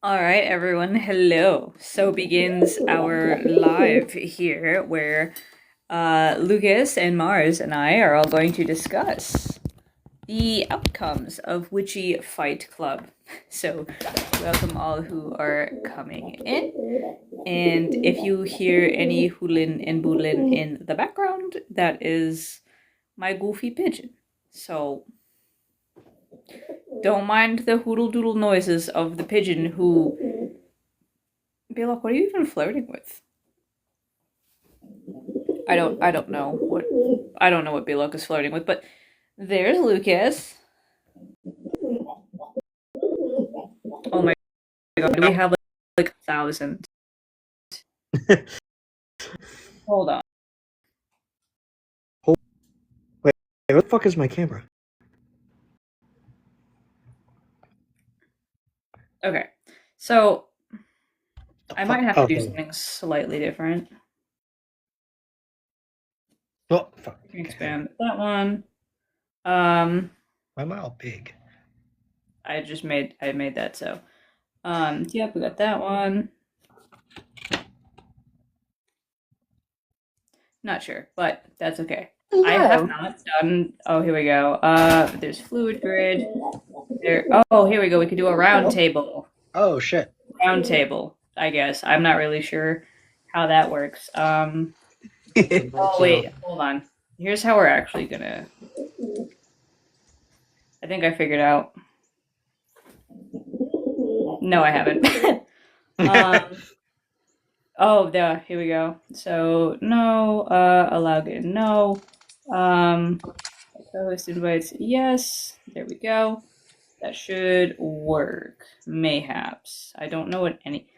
All right, everyone. Hello. So begins our live here, where Lucas and Marz and I are all going to discuss the outcomes of Witchy Fight Club. So, welcome all who are coming in. And if you hear any hoolin and boodlin in the background, that is my goofy pigeon. So, don't mind the hoodle doodle noises of the pigeon who. Balok, what are you even flirting with? I don't know what Balok is flirting with, but there's Lucas. Oh my god, do we have like 1,000? Hold on. Wait, what the fuck is my camera? Okay. So I might have to do Okay. something slightly different. Oh, fuck. Expand that one. Um Why am I all big? I made that so. Yep, we got that one. Not sure, but that's okay. I have not done. Oh, here we go. There's fluid grid. There. Oh, here we go. We could do a round table. Oh, shit. Round table, I guess. I'm not really sure how that works. Oh wait, hold on. Here's how we're actually gonna. I think I figured out. No, I haven't. Oh, here we go. So no, allow get no. Host invites yes. There we go. That should work. Mayhaps. I don't know what any.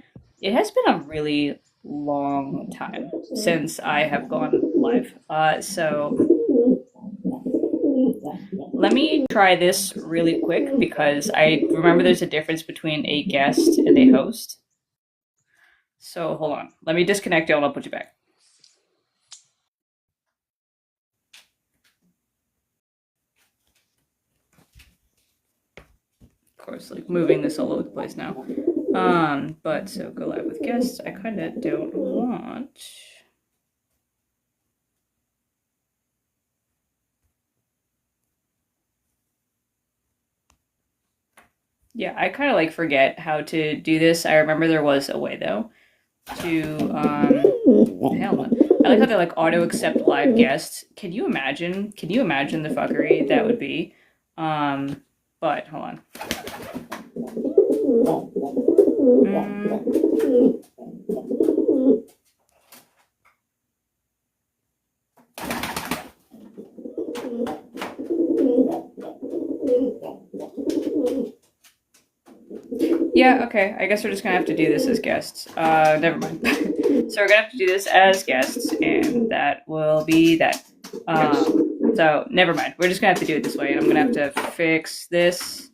It has been a really long time since I have gone live. So let me try this really quick because I remember there's a difference between a guest and a host. So hold on. Let me disconnect you and I'll put you back. Of course, like moving this all over the place now. But so go live with guests. I kind of don't want. Yeah, I kind of like forget how to do this. I remember there was a way though to hell no. I like how they like auto accept live guests. Can you imagine? Can you imagine the fuckery that would be? But hold on. Yeah, okay. I guess we're just gonna have to do this as guests. Never mind. So we're gonna have to do this as guests, and that will be that. So never mind. We're just gonna have to do it this way, and I'm gonna have to fix this.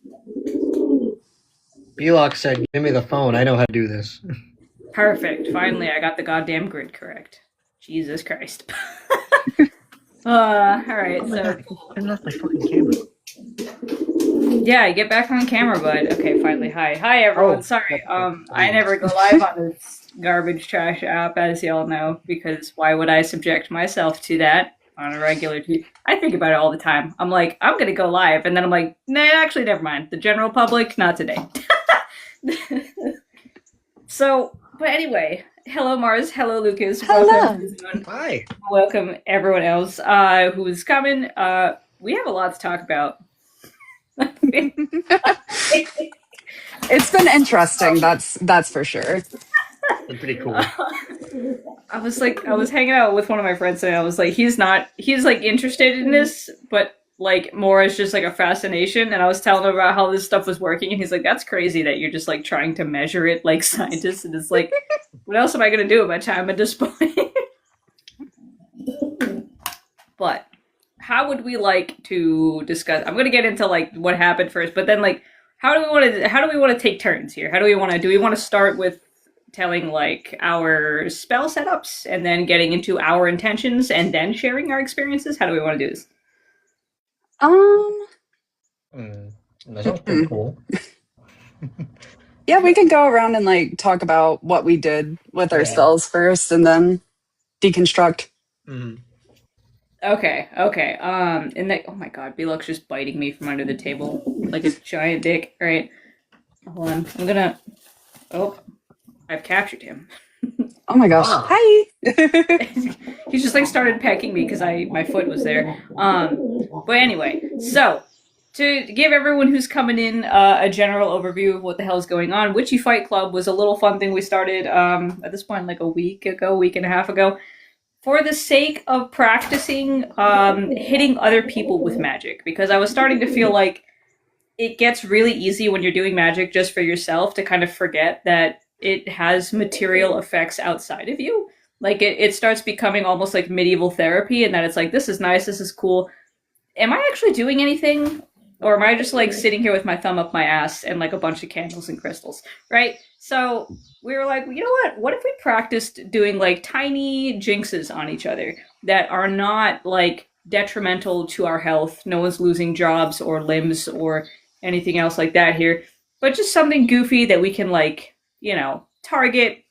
Belock said, give me the phone. I know how to do this. Perfect. Finally, I got the goddamn grid correct. Jesus Christ. Alright, so. Turn off my fucking camera. Yeah, get back on camera, bud. Okay, finally. Hi, everyone. Oh, Sorry. I never go live on this garbage trash app, as y'all know, because why would I subject myself to that on a regular TV? I think about it all the time. I'm like, I'm gonna go live, and then I'm like, nah, actually, never mind. The general public, not today. So, but anyway, hello, Marz. Hello, Lucas. Hello. Welcome. Hi. Welcome, everyone else who is coming. We have a lot to talk about. It's been interesting, that's for sure. That's pretty cool. I was hanging out with one of my friends and I was like, he's like interested in this, but like more as just like a fascination. And I was telling him about how this stuff was working, and he's like, that's crazy that you're just like trying to measure it like scientists. And it's like, what else am I gonna do with my time at this point? But how would we like to discuss? I'm gonna get into like what happened first, but then like how do we want to take turns here? How do we want to start with telling like our spell setups and then getting into our intentions and then sharing our experiences? How do we want to do this? That sounds pretty cool. Yeah, we can go around and like talk about what we did with our spells first and then deconstruct. Mhm. Okay. And that, oh my god, Belok's just biting me from under the table like a giant dick. All right. Hold on. I'm gonna. Oh, I've captured him. Oh my gosh. Wow. Hi. He just like started pecking me because my foot was there. But anyway, so to give everyone who's coming in a general overview of what the hell is going on, Witchy Fight Club was a little fun thing we started at this point like a week and a half ago, for the sake of practicing hitting other people with magic, because I was starting to feel like it gets really easy when you're doing magic just for yourself to kind of forget that it has material effects outside of you. Like it starts becoming almost like medieval therapy, and that it's like, this is nice, this is cool. Am I actually doing anything? Or am I just like sitting here with my thumb up my ass and like a bunch of candles and crystals, right? So we were like, you know what? What if we practiced doing like tiny jinxes on each other that are not like detrimental to our health? No one's losing jobs or limbs or anything else like that here, but just something goofy that we can like, target.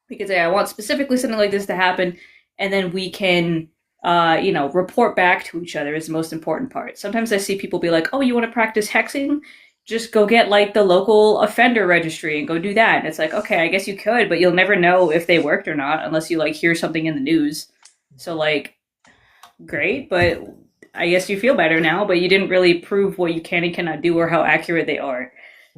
We can say, I want specifically something like this to happen, and then we can report back to each other is the most important part. Sometimes I see people be like, oh, you want to practice hexing? Just go get like the local offender registry and go do that. And it's like, okay, I guess you could, but you'll never know if they worked or not unless you like hear something in the news. So like, great, but I guess you feel better now, but you didn't really prove what you can and cannot do or how accurate they are.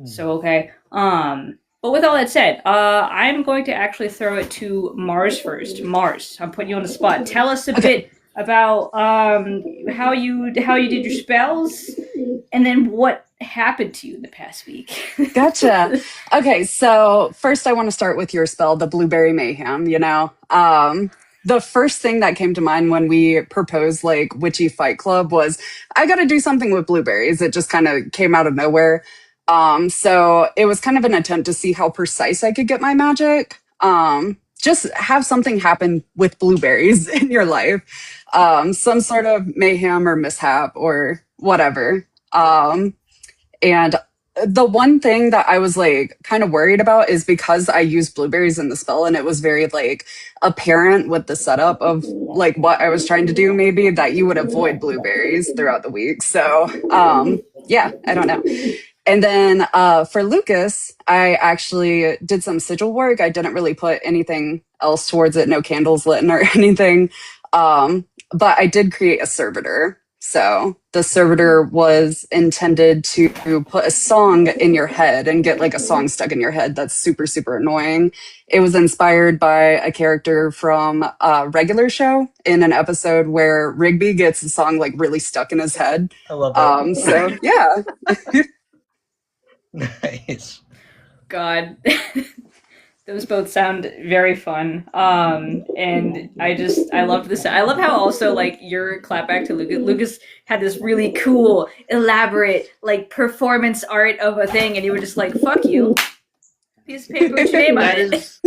So okay. But with all that said, I'm going to actually throw it to Marz first. Marz, I'm putting you on the spot. Tell us a bit about how you did your spells, and then what happened to you in the past week. Gotcha. Okay, so first I want to start with your spell, the Blueberry Mayhem, the first thing that came to mind when we proposed like Witchy Fight Club was I got to do something with blueberries. It just kind of came out of nowhere. So it was kind of an attempt to see how precise I could get my magic. Just have something happen with blueberries in your life. Some sort of mayhem or mishap or whatever. And the one thing that I was like kind of worried about is because I used blueberries in the spell and it was very like apparent with the setup of like what I was trying to do, maybe that you would avoid blueberries throughout the week. So, yeah, I don't know. And then for Lucas, I actually did some sigil work. I didn't really put anything else towards it, no candles lit or anything. But I did create a servitor. So the servitor was intended to put a song in your head and get like a song stuck in your head that's super, super annoying. It was inspired by a character from a regular show in an episode where Rigby gets a song like really stuck in his head. I love that. So yeah. Nice. God. Those both sound very fun. And I love this. I love how also like your clapback to Lucas. Lucas had this really cool, elaborate, like performance art of a thing, and you were just like, "Fuck you." Piece of paper with your name on That it. is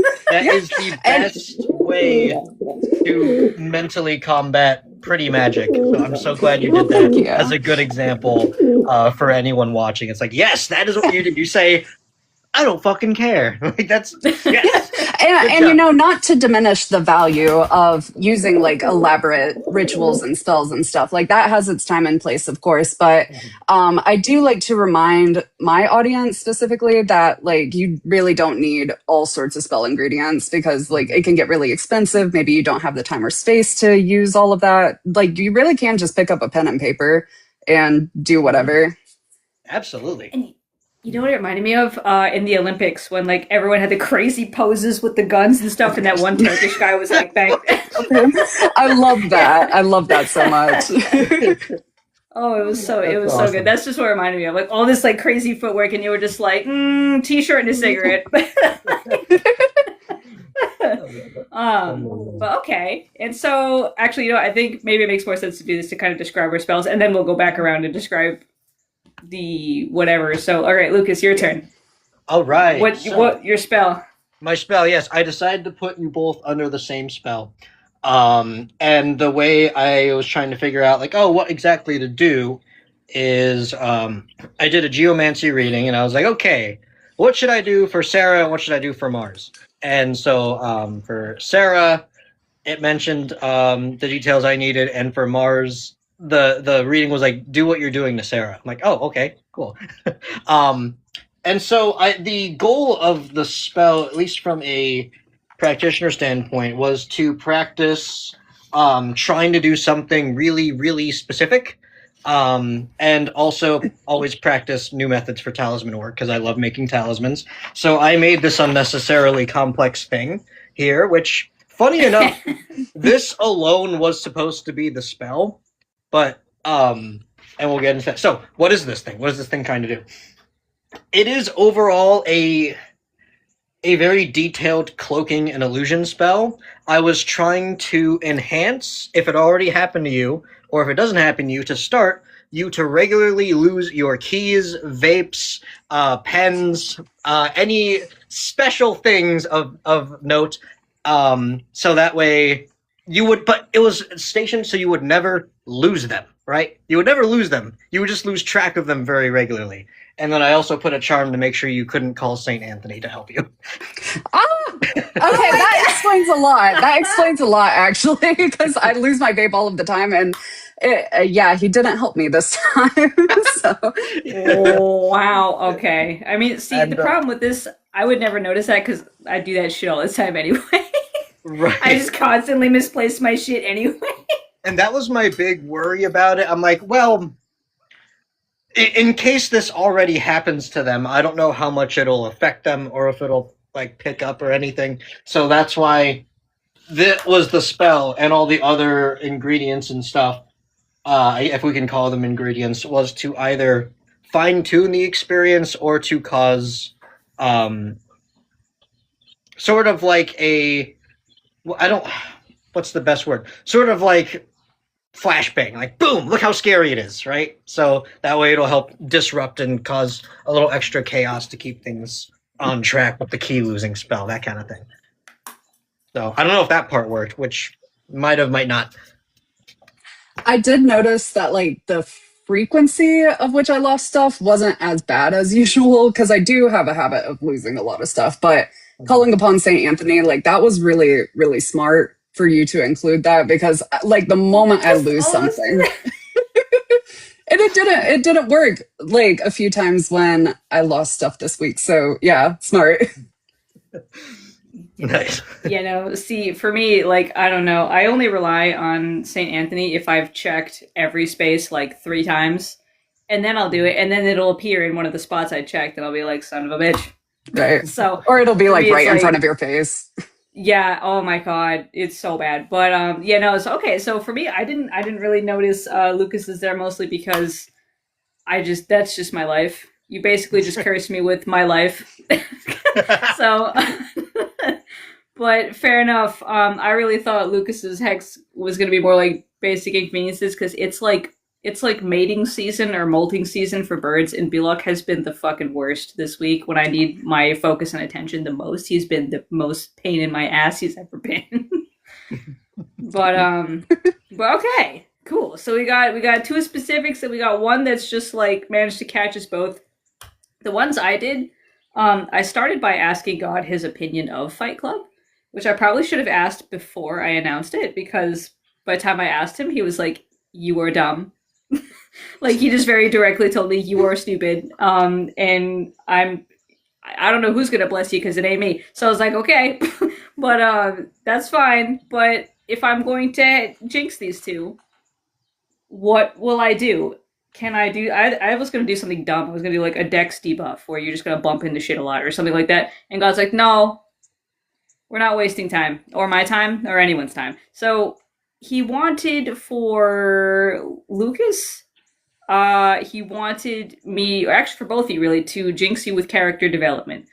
the best way to mentally combat pretty magic. So I'm so glad you did that Yeah. as a good example for anyone watching. It's like, yes, that is what you did. You say, I don't fucking care. Like that's yes. And not to diminish the value of using like elaborate rituals and spells and stuff like that has its time and place, of course. But I do like to remind my audience specifically that like you really don't need all sorts of spell ingredients because like it can get really expensive. Maybe you don't have the time or space to use all of that. Like you really can just pick up a pen and paper and do whatever. Absolutely. And you know what it reminded me of in the Olympics when like everyone had the crazy poses with the guns and stuff, and that one Turkish guy was like, "Bang!" I love that. I love that so much. Oh, it was so awesome. good. That's just what it reminded me of, like all this like crazy footwork, and you were just like, t-shirt and a cigarette. But okay. And so actually, I think maybe it makes more sense to do this to kind of describe our spells, and then we'll go back around and describe the whatever. So, all right, Lucas, your turn. All right. What your spell? My spell, yes. I decided to put you both under the same spell. And the way I was trying to figure out, like, what exactly to do is I did a geomancy reading, and I was like, okay, what should I do for Sarah and what should I do for Marz? And so for Sarah, it mentioned the details I needed, and for Marz, the reading was like, do what you're doing to Sarah. I'm like, oh, okay, cool. um, and so the goal of the spell, at least from a practitioner standpoint, was to practice trying to do something really, really specific. And also always practice new methods for talisman work because I love making talismans. So I made this unnecessarily complex thing here, which, funny enough, this alone was supposed to be the spell, but and we'll get into that. So, what is this thing? What does this thing kind of do? It is overall a very detailed cloaking and illusion spell. I was trying to enhance, if it already happened to you, or if it doesn't happen to you, to start you to regularly lose your keys, vapes, pens, any special things of note, so that way you would, but it was stationed so you would never lose them, right? You would never lose them. You would just lose track of them very regularly. And then I also put a charm to make sure you couldn't call St. Anthony to help you. Okay, that explains a lot. That explains a lot, actually, because I lose my vape all of the time, and yeah, he didn't help me this time. So, Oh, wow. Okay. I mean, see, And, the problem with this, I would never notice that because I do that shit all the time anyway. right. I just constantly misplace my shit anyway. And that was my big worry about it. I'm like, well, in case this already happens to them, I don't know how much it'll affect them or if it'll like pick up or anything. So that's why that was the spell, and all the other ingredients and stuff, if we can call them ingredients, was to either fine tune the experience or to cause sort of like a, well, I don't, what's the best word? Sort of like flashbang, like boom, look how scary it is, right? So that way it'll help disrupt and cause a little extra chaos to keep things on track with the key losing spell, that kind of thing. So I don't know if that part worked, which might have, might not. I did notice that like the frequency of which I lost stuff wasn't as bad as usual because I do have a habit of losing a lot of stuff. But calling upon Saint Anthony, like that was really, really smart for you to include that because like the moment I lose something. And it didn't work like a few times when I lost stuff this week. So yeah, smart. Nice. You know, see, for me, like, I don't know. I only rely on St. Anthony if I've checked every space like 3 times. And then I'll do it. And then it'll appear in one of the spots I checked. And I'll be like, son of a bitch. Right. So, or it'll be like me, right in like, front of your face. Yeah, oh my god, it's so bad. But yeah, no, so okay, so for me, I didn't really notice Lucas is there mostly because that's just my life. You basically just cursed me with my life. So but fair enough. I really thought Lucas's hex was gonna be more like basic inconveniences because it's like mating season or molting season for birds, and Belok has been the fucking worst this week when I need my focus and attention the most. He's been the most pain in my ass he's ever been. but okay, cool. So we got 2 specifics, and we got one that's just like managed to catch us both. The ones I did, I started by asking God his opinion of Fight Club, which I probably should have asked before I announced it, because by the time I asked him, he was like, "You are dumb." Like he just very directly told me you are stupid, and I don't know who's gonna bless you because it ain't me. So I was like, okay, but that's fine. But if I'm going to jinx these 2, what will I do? Can I do? I was gonna do something dumb. I was gonna do like a dex debuff where you're just gonna bump into shit a lot or something like that. And God's like, no, we're not wasting time or my time or anyone's time. So he wanted for Lucas, he wanted me, or actually for both of you really, to jinx you with character development.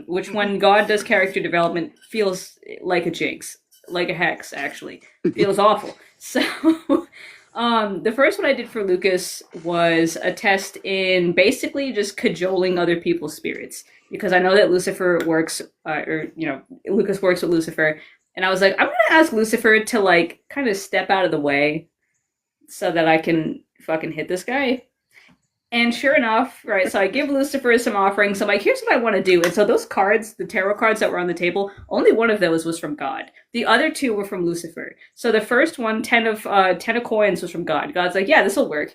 Which when God does character development feels like a jinx, like a hex actually. Feels awful. So the first one I did for Lucas was a test in basically just cajoling other people's spirits. Because I know that Lucifer works, Lucas works with Lucifer. And I was like, I'm going to ask Lucifer to, like, kind of step out of the way so that I can fucking hit this guy. And sure enough, right, so I give Lucifer some offerings. I'm like, here's what I want to do. And so those cards, the tarot cards that were on the table, only one of those was from God. The other two were from Lucifer. So the first one, 10 of coins, was from God. God's like, yeah, this will work.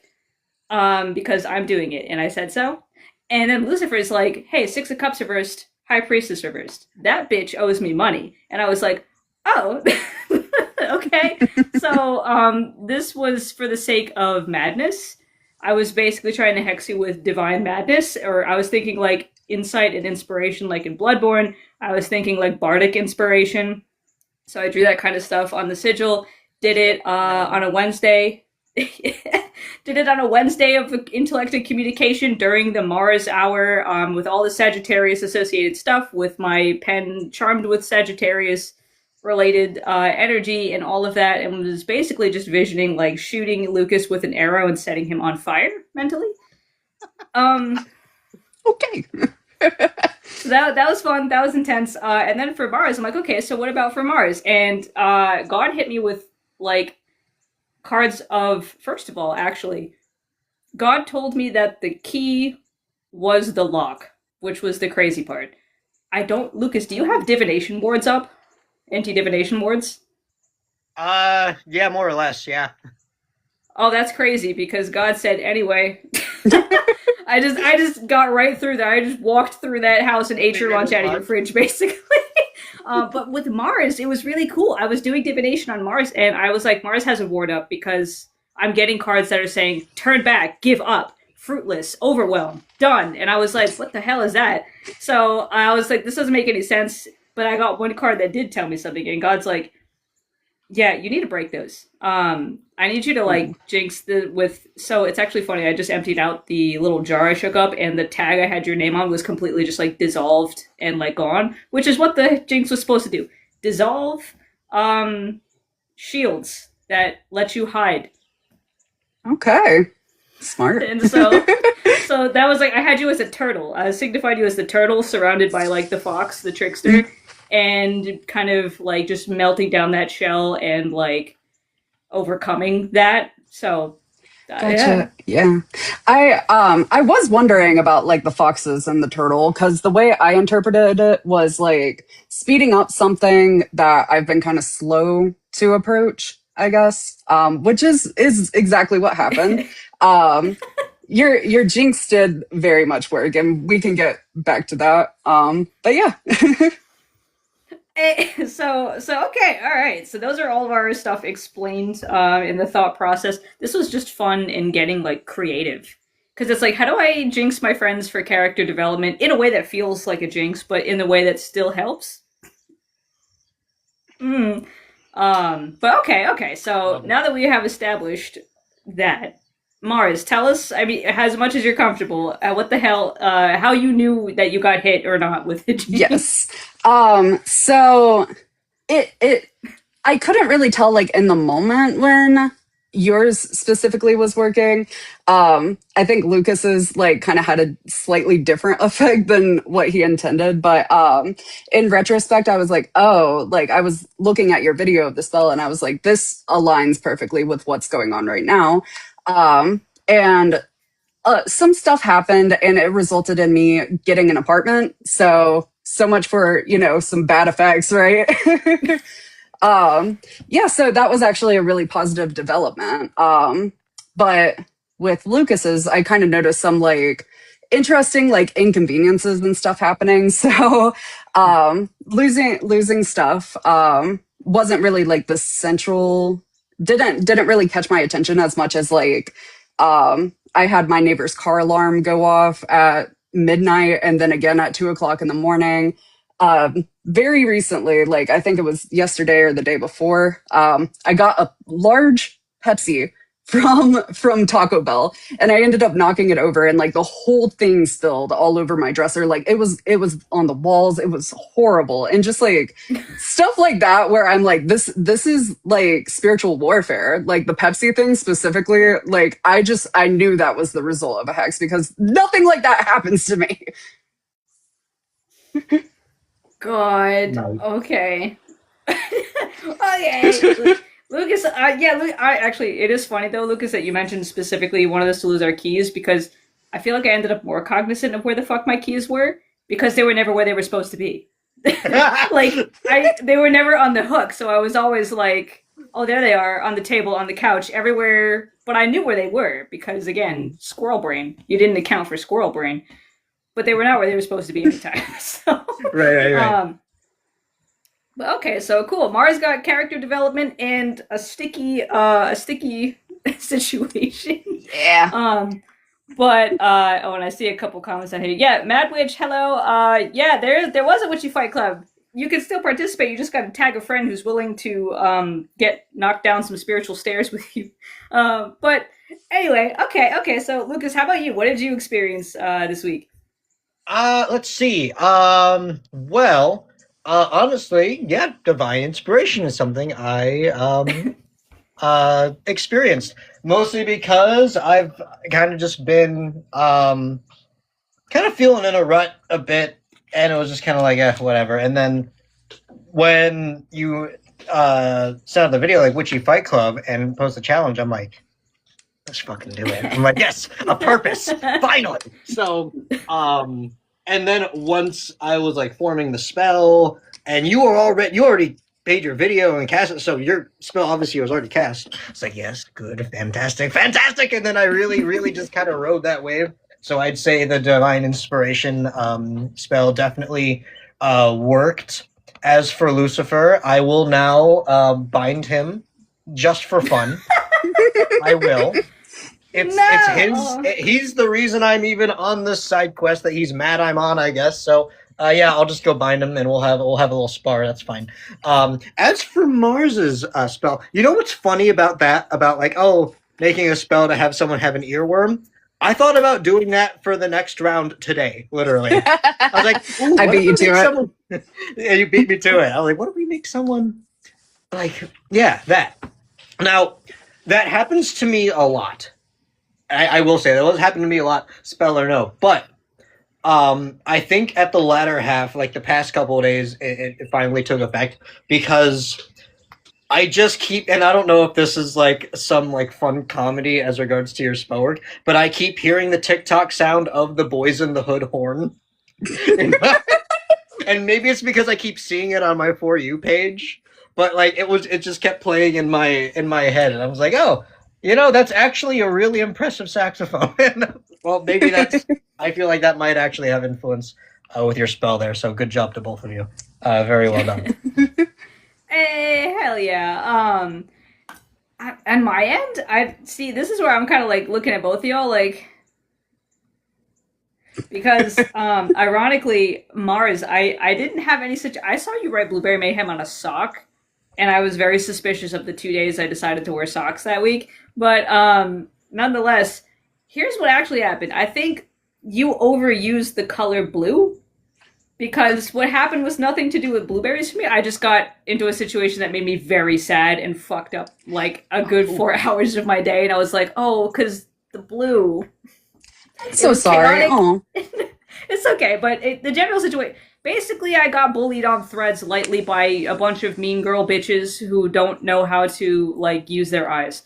Because I'm doing it. And I said so. And then Lucifer's like, hey, 6 of Cups reversed, High Priestess reversed. That bitch owes me money. And I was like, oh, okay. So this was for the sake of madness. I was basically trying to hex you with divine madness, or I was thinking like insight and inspiration, like in Bloodborne. I was thinking like bardic inspiration. So I drew that kind of stuff on the sigil. Did it on a Wednesday. Did it on a Wednesday of intellect and communication during the Marz hour, with all the Sagittarius associated stuff, with my pen charmed with Sagittarius related energy and all of that, and was basically just visioning like shooting Lucas with an arrow and setting him on fire mentally. Okay. So that was fun. That was intense. And then for Marz, I'm like, okay, so what about for Marz? And God hit me with like cards of, first of all, actually, God told me that the key was the lock, which was the crazy part. I don't, Lucas, do you have divination wards up? Anti-divination wards? Yeah, more or less, yeah. Oh, that's crazy because God said anyway. I just got right through that. I just walked through that house and ate your lunch out of your fridge, basically. But with Marz, it was really cool. I was doing divination on Marz, and I was like, Marz has a ward up because I'm getting cards that are saying, turn back, give up, fruitless, overwhelm, done. And I was like, what the hell is that? So I was like, this doesn't make any sense. But I got one card that did tell me something, and God's like, yeah, you need to break those. I need you to like jinx so it's actually funny. I just emptied out the little jar I shook up, and the tag I had your name on was completely just like dissolved and like gone, which is what the jinx was supposed to do. Dissolve shields that let you hide. Okay. Smart. And so that was like, I had you as a turtle. I signified you as the turtle surrounded by like the fox, the trickster, and kind of like just melting down that shell and like overcoming that. So Gotcha. Yeah. I was wondering about like the foxes and the turtle, because the way I interpreted it was like speeding up something that I've been kind of slow to approach, I guess. Which is exactly what happened. Your jinx did very much work, and we can get back to that. But yeah. So okay, all right. So those are all of our stuff explained in the thought process. This was just fun in getting like creative, because it's like, how do I jinx my friends for character development in a way that feels like a jinx, but in a way that still helps? But okay. So now that we have established that, Marz, tell us, I mean, as much as you're comfortable, what the hell, how you knew that you got hit or not with the jinx. Yes. So I couldn't really tell like in the moment when yours specifically was working. I think Lucas's like kind of had a slightly different effect than what he intended, but in retrospect I was like, oh, like I was looking at your video of the spell and I was like, this aligns perfectly with what's going on right now. And some stuff happened and it resulted in me getting an apartment. So much for, some bad effects, right? Yeah, so that was actually a really positive development. But with Lucas's, I kind of noticed some like interesting like inconveniences and stuff happening. So losing stuff wasn't really like the central, didn't really catch my attention as much as like I had my neighbor's car alarm go off at midnight and then again at 2 o'clock in the morning. Very recently, like I think it was yesterday or the day before, I got a large Pepsi from Taco Bell, and I ended up knocking it over, and like the whole thing spilled all over my dresser. Like it was on the walls. It was horrible, and just like stuff like that, where I'm like, this is like spiritual warfare. Like the Pepsi thing specifically, like I knew that was the result of a hex because nothing like that happens to me. God. No. Okay. Okay. Lucas, yeah, actually, it is funny though, Lucas, that you mentioned specifically you wanted us to lose our keys because I feel like I ended up more cognizant of where the fuck my keys were because they were never where they were supposed to be. Like they were never on the hook, so I was always like, oh, there they are on the table, on the couch, everywhere. But I knew where they were because, again, squirrel brain. You didn't account for squirrel brain, but they were not where they were supposed to be at the time. So, Right. But okay, so cool. Marz got character development and a sticky situation. Yeah. But and I see a couple comments on here. Yeah, Mad Witch, hello. Yeah, there was a Witchy Fight Club. You can still participate. You just got to tag a friend who's willing to get knocked down some spiritual stairs with you. But anyway, okay. So Lucas, how about you? What did you experience this week? Let's see. Honestly, yeah, divine inspiration is something I experienced, mostly because I've kind of just been kind of feeling in a rut a bit, and it was just kind of like, whatever. And then when you sent out the video like Witchy Fight Club and post the challenge, I'm like, let's fucking do it. I'm like, yes, a purpose, finally. So, and then once I was like forming the spell, and you already paid your video and cast it, so your spell obviously was already cast. It's like, yes, good, fantastic, and then I really just kind of rode that wave. So I'd say the divine inspiration spell definitely worked. As for Lucifer, I will now bind him just for fun. I will. It's his. He's the reason I'm even on this side quest that he's mad I'm on, I guess. So yeah, I'll just go bind him and we'll have a little spar. That's fine. As for Mars's spell, you know what's funny about that? About like, making a spell to have someone have an earworm. I thought about doing that for the next round today, literally. I was like, I beat you to it. Yeah, you beat me to it. I was like, what if we make someone like, yeah, that. Now, that happens to me a lot. I will say that was happened to me a lot, spell or no. But I think at the latter half, like the past couple of days, it finally took effect because I just keep, and I don't know if this is like some like fun comedy as regards to your spell work, but I keep hearing the TikTok sound of the Boys in the Hood horn. And maybe it's because I keep seeing it on my For You page, but like it just kept playing in my head, and I was like, oh, that's actually a really impressive saxophone. Well, maybe I feel like that might actually have influence with your spell there. So good job to both of you. Very well done. Hey, hell yeah. On my end, I see. This is where I'm kind of like looking at both of y'all, like, because ironically, Marz, I didn't have any such. I saw you write Blueberry Mayhem on a sock, and I was very suspicious of the 2 days I decided to wear socks that week. But nonetheless, here's what actually happened. I think you overused the color blue. Because what happened was nothing to do with blueberries for me. I just got into a situation that made me very sad and fucked up like a good 4 hours of my day. And I was like, because the blue. So sorry. It's okay, but the general situation. Basically, I got bullied on threads lightly by a bunch of mean girl bitches who don't know how to like use their eyes.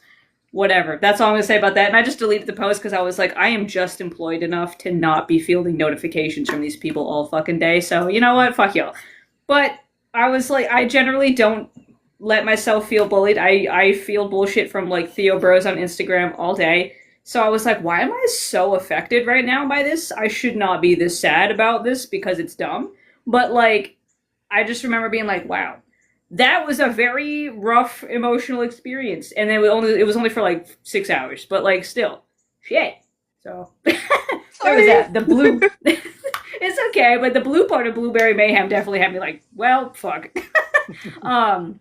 Whatever. That's all I'm going to say about that. And I just deleted the post because I was like, I am just employed enough to not be fielding notifications from these people all fucking day. So, you know what? Fuck y'all. But I was like, I generally don't let myself feel bullied. I feel bullshit from like Theo Bros on Instagram all day. So I was like, why am I so affected right now by this? I should not be this sad about this because it's dumb. But like, I just remember being like, wow. That was a very rough emotional experience, and it was only for like 6 hours, but like still, shit. So there was that. The blue, it's okay, but the blue part of Blueberry Mayhem definitely had me like, well, fuck. And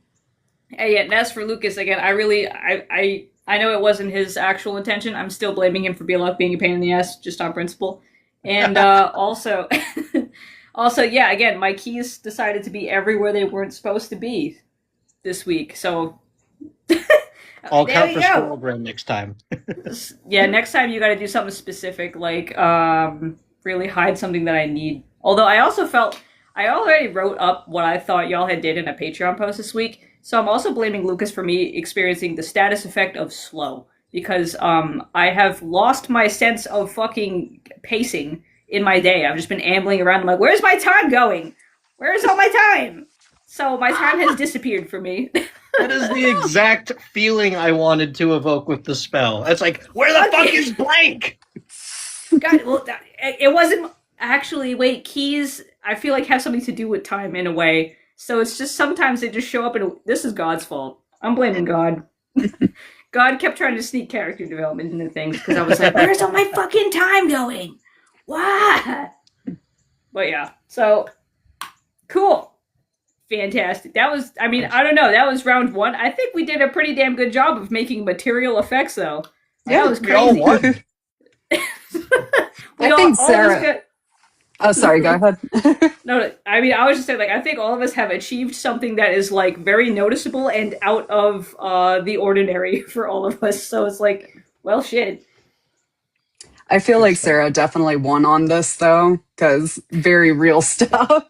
yeah, and as for Lucas again, I know it wasn't his actual intention. I'm still blaming him for being a pain in the ass just on principle, and also. Also, yeah, again, my keys decided to be everywhere they weren't supposed to be this week, so... I'll count for Squirrel Brain next time. Yeah, next time you gotta do something specific, like, really hide something that I need. Although I also felt... I already wrote up what I thought y'all had did in a Patreon post this week, so I'm also blaming Lucas for me experiencing the status effect of slow. because I have lost my sense of fucking pacing in my day. I've just been ambling around. I'm like, where's my time going? Where's all my time? So my time has disappeared for me. That is the exact feeling I wanted to evoke with the spell. It's like, where the fuck is blank? God, well, it wasn't actually. Wait, keys. I feel like have something to do with time in a way. So it's just sometimes they just show up, and this is God's fault. I'm blaming God. God kept trying to sneak character development into things because I was like, "Where's all my fucking time going? Why?" But yeah, so cool. Fantastic. That was, I mean, I don't know. That was round one. I think we did a pretty damn good job of making material effects, though. Yeah, that was crazy. We all won. I think Sarah. Oh, sorry. Go ahead. No, I mean, I was just saying, like, I think all of us have achieved something that is like very noticeable and out of the ordinary for all of us. So it's like, well, shit. I feel like Sarah definitely won on this though, because very real stuff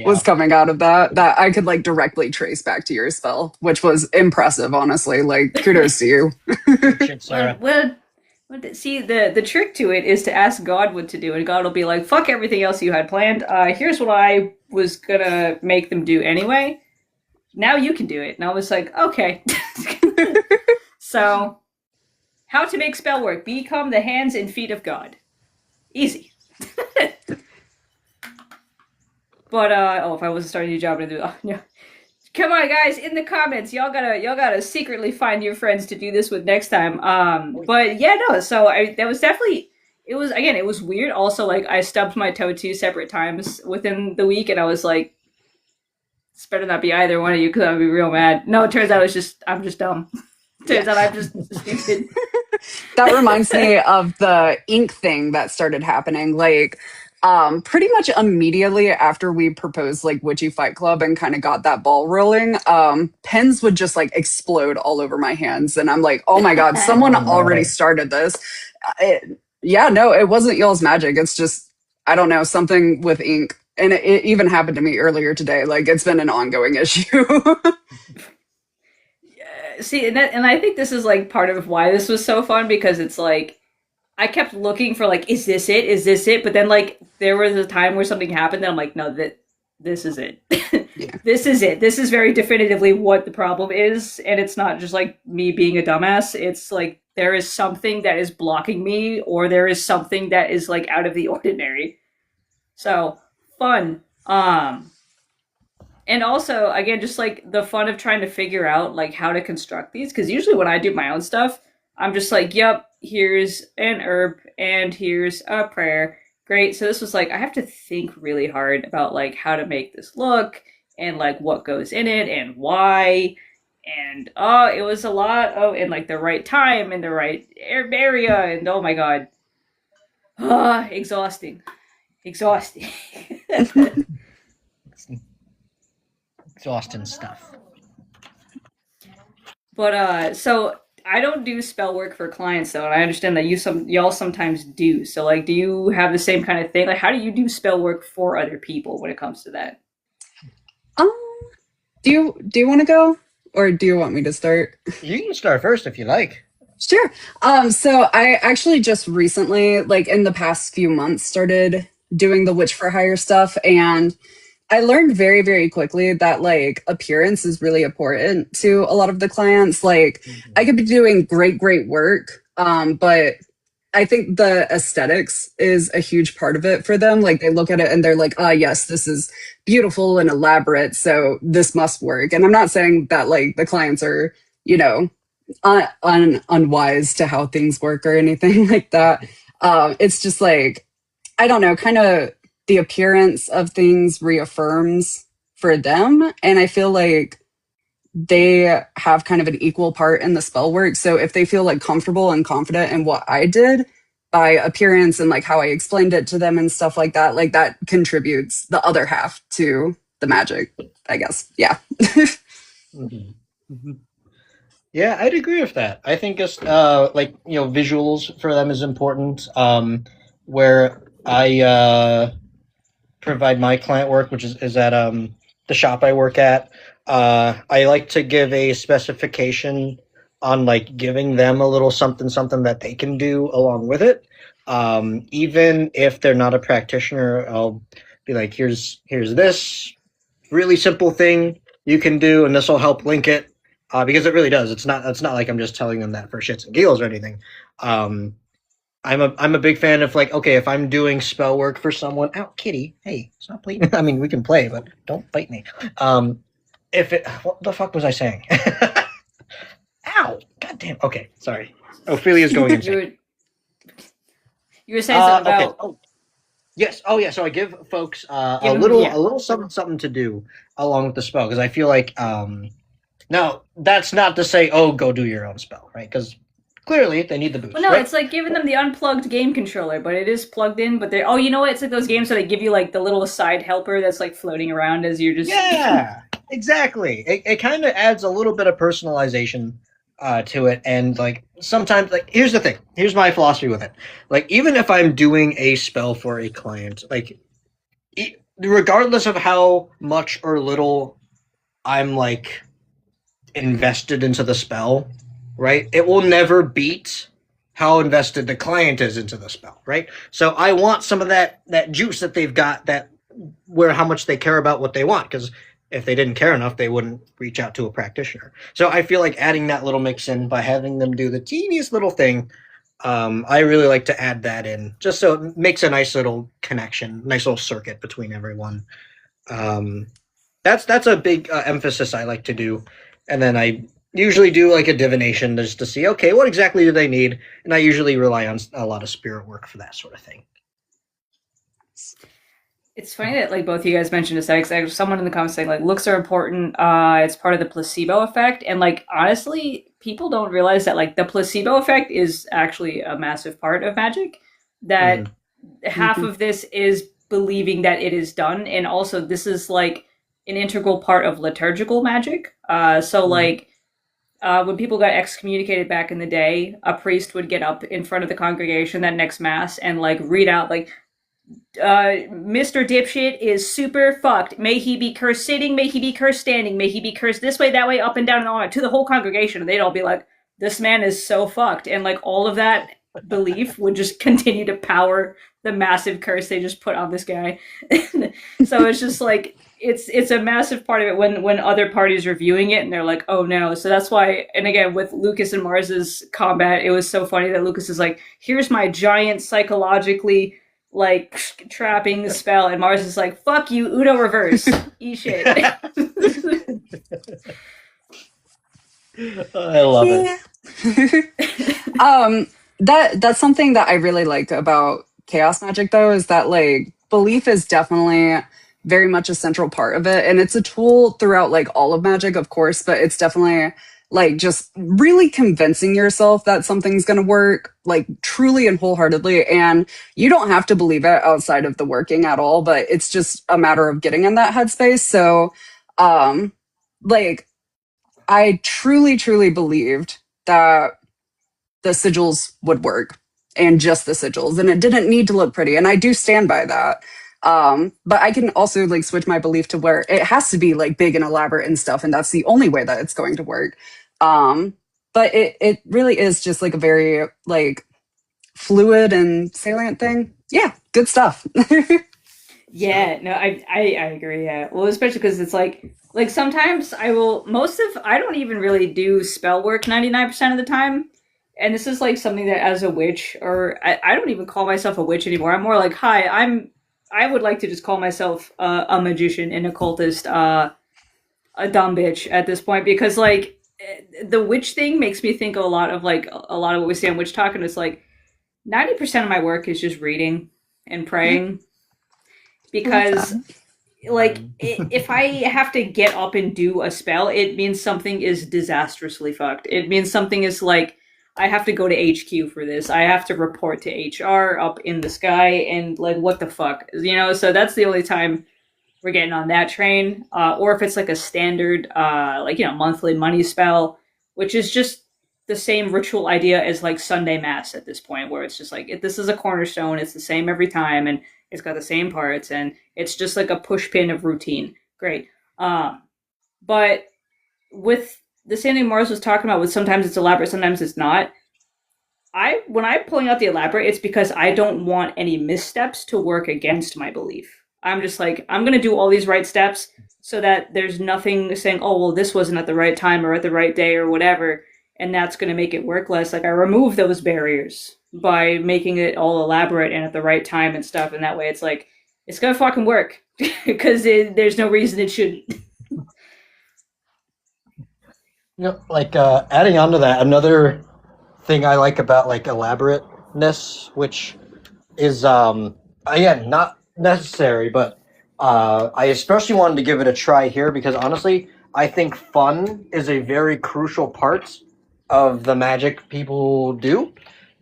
was coming out of that I could like directly trace back to your spell, which was impressive, honestly. Like, kudos to you. Shit, Sarah. Well, see, the trick to it is to ask God what to do, and God will be like, fuck everything else you had planned. Here's what I was gonna make them do anyway. Now you can do it. And I was like, okay. So, how to make spell work. Become the hands and feet of God. Easy. But, if I wasn't starting a new job, I'd do, yeah. Come on, guys, in the comments, y'all gotta secretly find your friends to do this with next time. But yeah, no. So that was definitely. It was weird. Also, like, I stubbed my toe 2 separate times within the week, and I was like, "It's better not be either one of you, because I'd be real mad." No, it turns out I'm just dumb. Turns out I'm just stupid. That reminds me of the ink thing that started happening. Like, pretty much immediately after we proposed like Witchy Fight Club and kind of got that ball rolling, pens would just like explode all over my hands. And I'm like, oh my God, someone already started this. It wasn't y'all's magic. It's just, I don't know, something with ink. And it even happened to me earlier today. Like, it's been an ongoing issue. See, and I think this is like part of why this was so fun, because it's like, I kept looking for like, is this it? Is this it? But then like there was a time where something happened and I'm like, no, this is it. Yeah. This is it. This is very definitively what the problem is. And it's not just like me being a dumbass. It's like there is something that is blocking me, or there is something that is like out of the ordinary. So fun. And also, again, just like the fun of trying to figure out like how to construct these. Because usually when I do my own stuff, I'm just like, yep, here's an herb and here's a prayer. Great. So this was like, I have to think really hard about like how to make this look and like what goes in it and why. And it was a lot of, and like the right time and the right area. And oh my God. Exhausting. Exhausting stuff. But so I don't do spell work for clients though, and I understand that y'all sometimes do. So like, do you have the same kind of thing? Like, how do you do spell work for other people when it comes to that? Do you want to go, or do you want me to start? You can start first if you like. Sure. So I actually just recently, like in the past few months, started doing the Witch for Hire stuff, and I learned very, very quickly that like appearance is really important to a lot of the clients. Like, I could be doing great work, but I think the aesthetics is a huge part of it for them. Like, they look at it and they're like, yes, this is beautiful and elaborate, so this must work. And I'm not saying that like the clients are, unwise to how things work or anything like that. It's just like, I don't know, kind of the appearance of things reaffirms for them. And I feel like they have kind of an equal part in the spell work. So if they feel like comfortable and confident in what I did by appearance and like how I explained it to them and stuff like that contributes the other half to the magic, I guess. Yeah. Yeah, I'd agree with that. I think just visuals for them is important. Where I provide my client work, which is at the shop I work at. I like to give a specification on like giving them a little something that they can do along with it. Even if they're not a practitioner, I'll be like, here's this really simple thing you can do, and this will help link it, because it really does. It's not like I'm just telling them that for shits and giggles or anything. I'm a big fan of like, okay, if I'm doing spell work for someone, ow, kitty, hey, stop playing. I mean, we can play, but don't bite me. If it, what the fuck was I saying? Ow, goddamn. Okay, sorry. Ophelia's going insane. You were saying something about. Okay. Oh, yes. Oh, yeah. So I give folks a Give 'em- little yeah. a little something to do along with the spell, because I feel like now that's not to say, oh, go do your own spell, right? Because clearly they need the boost. Well, no, right? it's like giving them the unplugged game controller, but it is plugged in. But they're you know what? It's like those games where they give you like the little side helper that's like floating around as you're just Yeah, exactly. It kind of adds a little bit of personalization to it, and like sometimes, like here's the thing. Here's my philosophy with it. Like even if I'm doing a spell for a client, like regardless of how much or little I'm like invested into the spell, right? It will never beat how invested the client is into the spell, right? So I want some of that juice that they've got, that where how much they care about what they want, because if they didn't care enough, they wouldn't reach out to a practitioner. So I feel like adding that little mix in by having them do the teeniest little thing, I really like to add that in, just so it makes a nice little connection, nice little circuit between everyone. That's a big emphasis I like to do, and then I usually do like a divination just to see, okay, what exactly do they need, and I usually rely on a lot of spirit work for that sort of thing. It's funny that like both of you guys mentioned aesthetics. There's someone in the comments saying like looks are important. It's part of the placebo effect, and like honestly, people don't realize that like the placebo effect is actually a massive part of magic. That half of this is believing that it is done, and also this is like an integral part of liturgical magic. So like when people got excommunicated back in the day, a priest would get up in front of the congregation that next mass and like read out like, Mr. Dipshit is super fucked. May he be cursed sitting, may he be cursed standing, may he be cursed this way, that way, up and down and on, to the whole congregation. And they'd all be like, this man is so fucked. And like all of that belief would just continue to power the massive curse they just put on this guy. So it's just like, it's a massive part of it when other parties are viewing it and they're like, oh no. So that's why, and again, with Lucas and Marz's combat, it was so funny that Lucas is like, here's my giant psychologically like trapping the spell, and Marz is like, fuck you, Udo reverse. Eat shit. I love it. That's something that I really like about chaos magic though, is that like belief is definitely very much a central part of it, and it's a tool throughout like all of magic, of course, but it's definitely like just really convincing yourself that something's going to work like truly and wholeheartedly, and you don't have to believe it outside of the working at all, but it's just a matter of getting in that headspace. So like I truly believed that the sigils would work, and just the sigils, and it didn't need to look pretty, and I do stand by that. But I can also like switch my belief to where it has to be like big and elaborate and stuff, and that's the only way that it's going to work. But it really is just like a very like fluid and salient thing. Yeah, good stuff. Yeah, no, I agree. Yeah, well, especially because it's like sometimes I don't even really do spell work 99% of the time, and this is like something that as a witch, or I don't even call myself a witch anymore. I'm more like, hi, I would like to just call myself a magician, an occultist, a dumb bitch at this point, because like the witch thing makes me think of a lot of what we say on Witch Talk, and it's like 90% of my work is just reading and praying, because like if I have to get up and do a spell, it means something is disastrously fucked. It means something is like, I have to go to HQ for this. I have to report to HR up in the sky, and like, what the fuck, you know? So that's the only time we're getting on that train. Or if it's like a standard, monthly money spell, which is just the same ritual idea as like Sunday Mass at this point, where it's just like, this is a cornerstone. It's the same every time, and it's got the same parts, and it's just like a push pin of routine. Great. But with the same thing Marz was talking about with sometimes it's elaborate, sometimes it's not. When I'm pulling out the elaborate, it's because I don't want any missteps to work against my belief. I'm just like, I'm gonna do all these right steps so that there's nothing saying, oh well, this wasn't at the right time or at the right day or whatever, and that's gonna make it work less. Like I remove those barriers by making it all elaborate and at the right time and stuff, and that way it's like it's gonna fucking work because there's no reason it shouldn't. Like adding on to that, another thing I like about like elaborateness, which is again not necessary, but I especially wanted to give it a try here because honestly, I think fun is a very crucial part of the magic people do.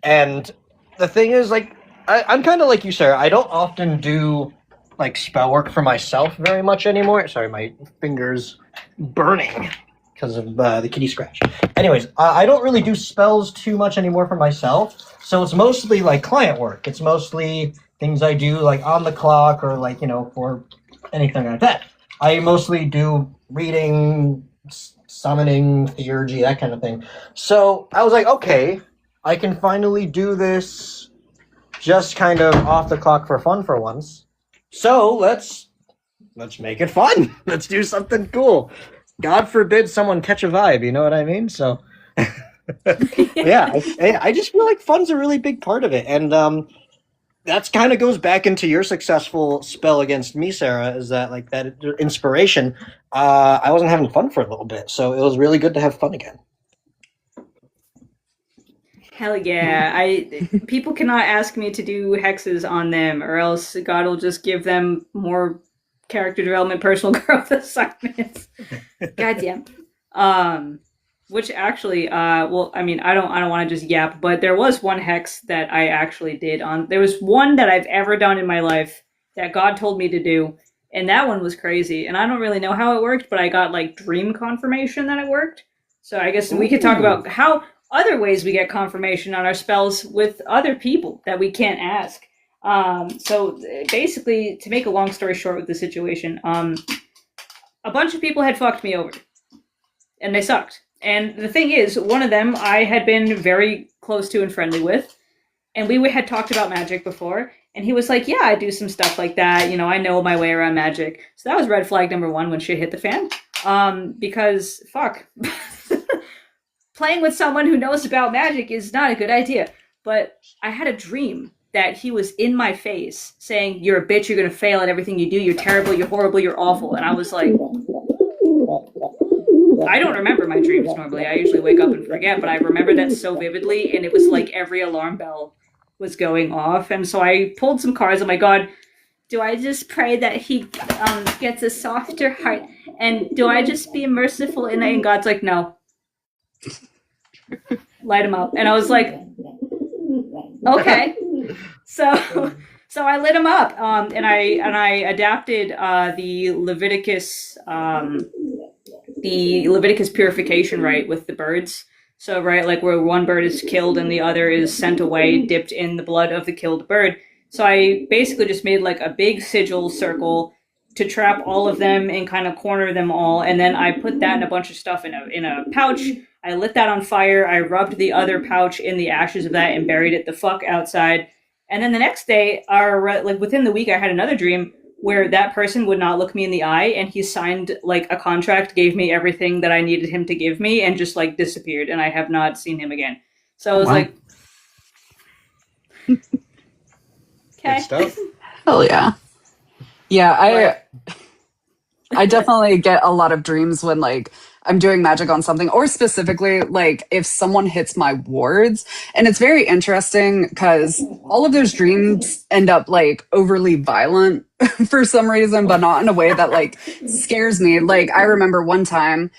And the thing is, like, I'm kind of like you, Sarah. I don't often do like spell work for myself very much anymore. Sorry, my fingers burning because of the kitty scratch. Anyways, I don't really do spells too much anymore for myself. So it's mostly like client work. It's mostly things I do like on the clock or like, for anything like that. I mostly do reading, summoning, theurgy, that kind of thing. So I was like, okay, I can finally do this just kind of off the clock for fun for once. So let's make it fun. Let's do something cool. God forbid someone catch a vibe, you know what I mean? So, yeah, I just feel like fun's a really big part of it. And that's kind of goes back into your successful spell against me, Sarah, is that like that inspiration. I wasn't having fun for a little bit, so it was really good to have fun again. Hell yeah. People cannot ask me to do hexes on them or else God will just give them more character development, personal growth assignments. Goddamn. Which actually, well, I mean, I don't want to just yap, but there was one hex that I actually did on. There was one that I've ever done in my life that God told me to do, and that one was crazy. And I don't really know how it worked, but I got like dream confirmation that it worked. So I guess we could talk about how other ways we get confirmation on our spells with other people that we can't ask. So basically, to make a long story short with the situation, a bunch of people had fucked me over, and they sucked. And the thing is, one of them I had been very close to and friendly with, and we had talked about magic before, and he was like, yeah, I do some stuff like that, I know my way around magic. So that was red flag number one when shit hit the fan, because, fuck, playing with someone who knows about magic is not a good idea. But I had a dream that he was in my face saying, you're a bitch, you're gonna fail at everything you do, you're terrible, you're horrible, you're awful. And I was like, I don't remember my dreams normally. I usually wake up and forget, but I remember that so vividly, and it was like every alarm bell was going off. And so I pulled some cards. Oh my God, do I just pray that he gets a softer heart? And do I just be merciful? And God's like, no. Light him up. And I was like, okay. So I lit him up, and I adapted the Leviticus purification rite with the birds. So right, like where one bird is killed and the other is sent away, dipped in the blood of the killed bird. So I basically just made like a big sigil circle to trap all of them and kind of corner them all, and then I put that in a bunch of stuff in a pouch. I lit that on fire. I rubbed the other pouch in the ashes of that and buried it the fuck outside. And then the next day, like within the week, I had another dream where that person would not look me in the eye, and he signed like a contract, gave me everything that I needed him to give me, and just like disappeared, and I have not seen him again. So I was like, okay. Good stuff. Hell yeah. Yeah, I definitely get a lot of dreams when like I'm doing magic on something, or specifically like if someone hits my wards. And it's very interesting because all of those dreams end up like overly violent for some reason, but not in a way that like scares me. Like I remember one time,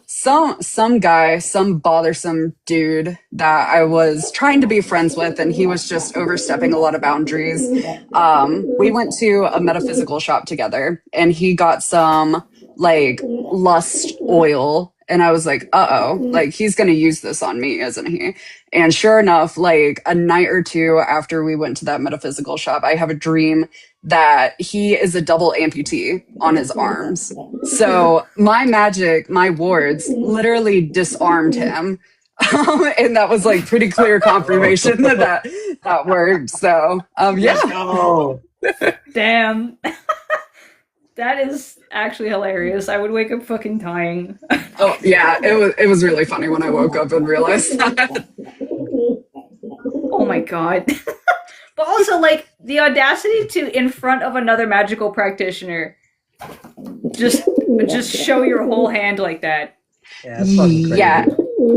some guy, some bothersome dude that I was trying to be friends with, and he was just overstepping a lot of boundaries. We went to a metaphysical shop together, and he got some like lust oil, and I was like, uh-oh, like he's gonna use this on me, isn't he? And sure enough, like a night or two after we went to that metaphysical shop, I have a dream that he is a double amputee on his arms. So my magic, my wards literally disarmed him. And that was like pretty clear confirmation that worked. So yeah. Let's go. Damn. That is actually hilarious. I would wake up fucking dying. Oh yeah, it was really funny when I woke up and realized that. Oh my god. But also, like, the audacity to, in front of another magical practitioner, just show your whole hand like that. Yeah, that's fucking crazy. Yeah.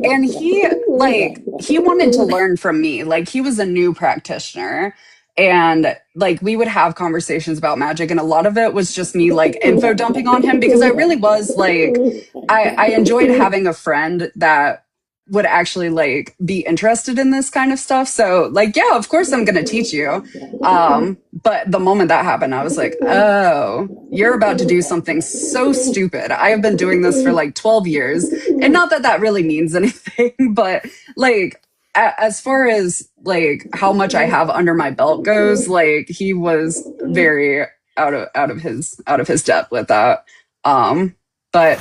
And he wanted to learn from me. Like, he was a new practitioner. And like, we would have conversations about magic, and a lot of it was just me like info dumping on him, because I really was like, I enjoyed having a friend that would actually like be interested in this kind of stuff. So like, yeah, of course I'm going to teach you. But the moment that happened, I was like, oh, you're about to do something so stupid. I have been doing this for like 12 years. And not that that really means anything, but like, as far as like how much I have under my belt goes, like he was very out of his depth with that. But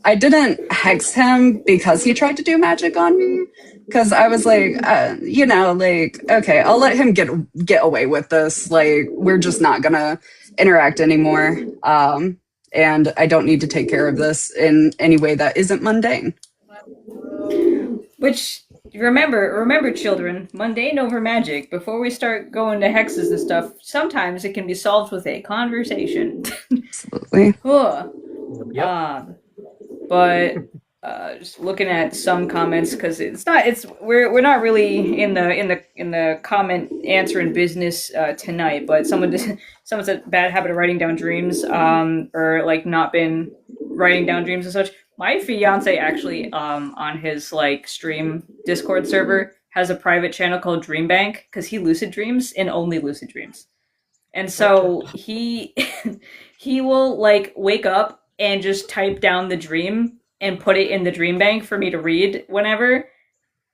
I didn't hex him because he tried to do magic on me. Because I was like, like, okay, I'll let him get away with this. Like, we're just not gonna interact anymore. And I don't need to take care of this in any way that isn't mundane. Which, remember, children, mundane over magic. Before we start going to hexes and stuff, sometimes it can be solved with a conversation. Absolutely. Yep. But just looking at some comments, because we're not really in the comment answering business tonight. But someone said bad habit of writing down dreams, or like not been writing down dreams and such. My fiance actually on his like stream Discord server has a private channel called Dream Bank, because he lucid dreams and only lucid dreams, and so he will like wake up and just type down the dream and put it in the dream bank for me to read whenever.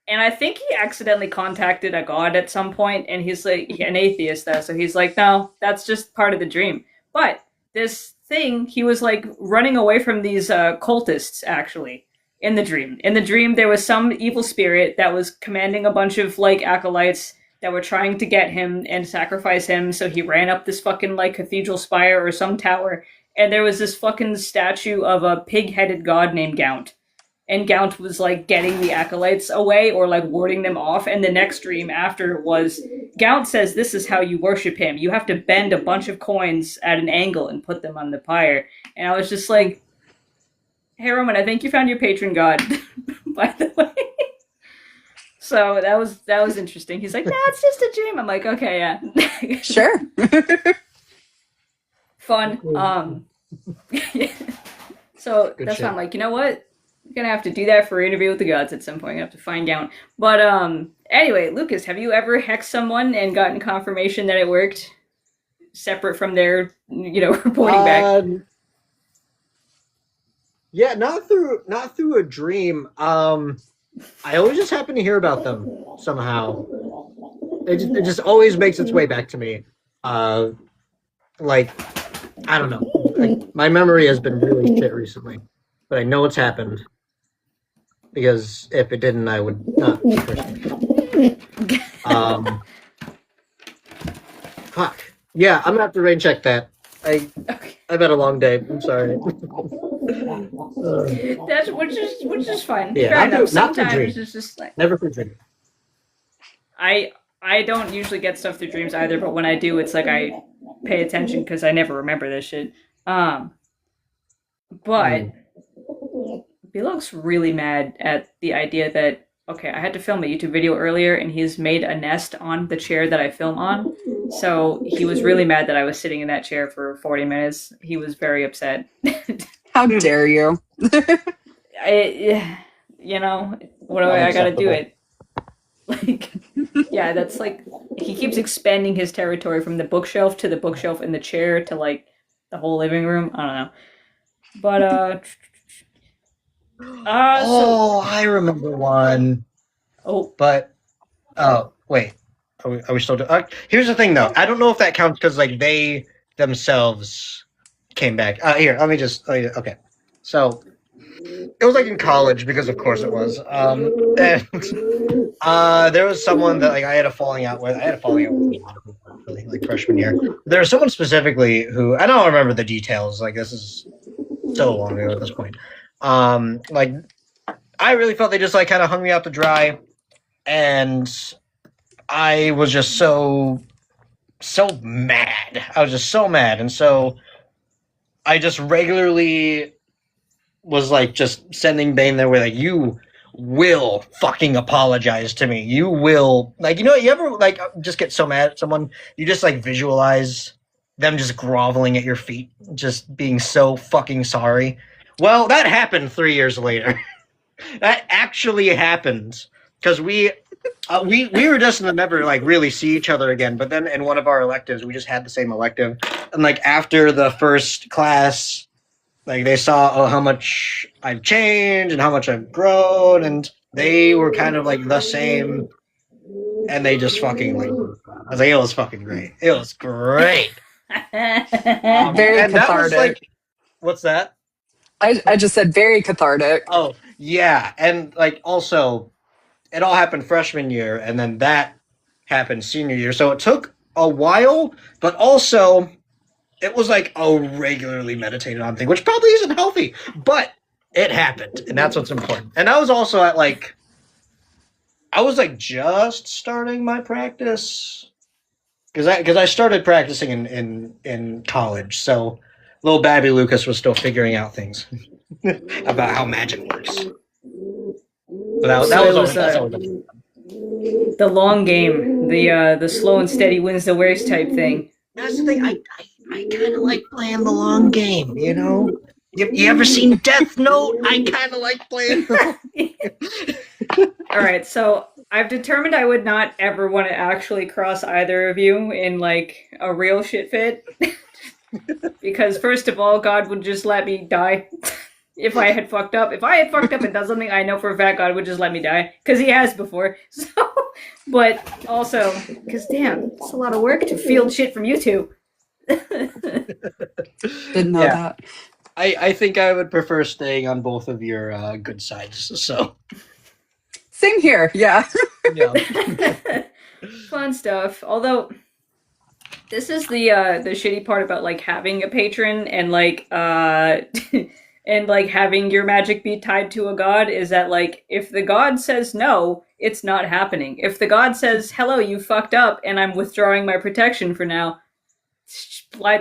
And I think he accidentally contacted a god at some point, and he's like an atheist though, so he's like, no, that's just part of the dream. But this thing, he was like running away from these cultists actually in the dream. In the dream, there was some evil spirit that was commanding a bunch of like acolytes that were trying to get him and sacrifice him, so he ran up this fucking like cathedral spire or some tower, and there was this fucking statue of a pig-headed god named Gaunt. And Gaunt was like getting the acolytes away or like warding them off. And the next dream after was, Gaunt says this is how you worship him. You have to bend a bunch of coins at an angle and put them on the pyre. And I was just like, hey Roman, I think you found your patron god, by the way. So that was interesting. He's like, nah, it's just a dream. I'm like, okay, yeah. Sure. Fun. So Good that's shit. why I'm like, you know what? I'm gonna have to do that for Interview with the Gods at some point. I have to find out. But anyway, Lucas, have you ever hexed someone and gotten confirmation that it worked, separate from their, reporting back? Yeah, not through a dream. I always just happen to hear about them somehow. It just always makes its way back to me. Like, I don't know. Like, my memory has been really shit recently, but I know it's happened, because if it didn't, I would not personally. Fuck. Yeah, I'm gonna have to rain check that. I've had a long day. I'm sorry. That's which is fine. Yeah, Fair enough. not for Sometimes dreams. it's just like Never for dream. I don't usually get stuff through dreams either, but when I do, it's like I pay attention because I never remember this shit. But Bilog's really mad at the idea that, okay, I had to film a YouTube video earlier and he's made a nest on the chair that I film on. So he was really mad that I was sitting in that chair for 40 minutes. He was very upset. How dare you? I gotta do it. Like, yeah, that's like, he keeps expanding his territory from the bookshelf to the bookshelf in the chair to like the whole living room. I don't know. But, I remember one. Oh. But, oh, wait. Are we still doing? Here's the thing, though. I don't know if that counts because like they themselves came back. Here, let me just. Okay, so it was like in college because of course it was. And there was someone that like I had a falling out with. I had a falling out with a lot of people actually, like freshman year. There was someone specifically who I don't remember the details. Like this is so long ago at this point. Like I really felt they just like kind of hung me out to dry, and I was just so mad. I was just so mad, and so I just regularly was like just sending Bane their way, like you will fucking apologize to me. You will, like, you know, you ever like just get so mad at someone, you just like visualize them just groveling at your feet, just being so fucking sorry. Well, that happened 3 years later. That actually happened because we were destined to never like really see each other again. But then in one of our electives, we just had the same elective, and like after the first class, like they saw how much I've changed and how much I've grown, and they were kind of like the same, and they just fucking like I was like, it was fucking great. It was great. Very and cathartic. That was like, what's that? I just said very cathartic. Oh yeah, and like also, it all happened freshman year, and then that happened senior year. So it took a while, but also it was like a regularly meditated on thing, which probably isn't healthy, but it happened, and that's what's important. And I was also at like, I was like just starting my practice because I started practicing in college, so little Babby Lucas was still figuring out things about how magic works. So that's always the long game, the slow and steady wins the race type thing. That's the thing. I kind of like playing the long game, you know? You ever seen Death Note? I kind of like playing All right, so I've determined I would not ever want to actually cross either of you in like a real shit fit. Because first of all, God would just let me die if I had fucked up. If I had fucked up and done something, I know for a fact God would just let me die. Because he has before. So, but also, because damn, it's a lot of work to field shit from you two. Didn't know that. I think I would prefer staying on both of your good sides. So same here. Yeah. Fun stuff. Although this is the shitty part about like having a patron and like and like having your magic be tied to a god is that like if the god says no, it's not happening. If the god says hello, you fucked up, and I'm withdrawing my protection for now,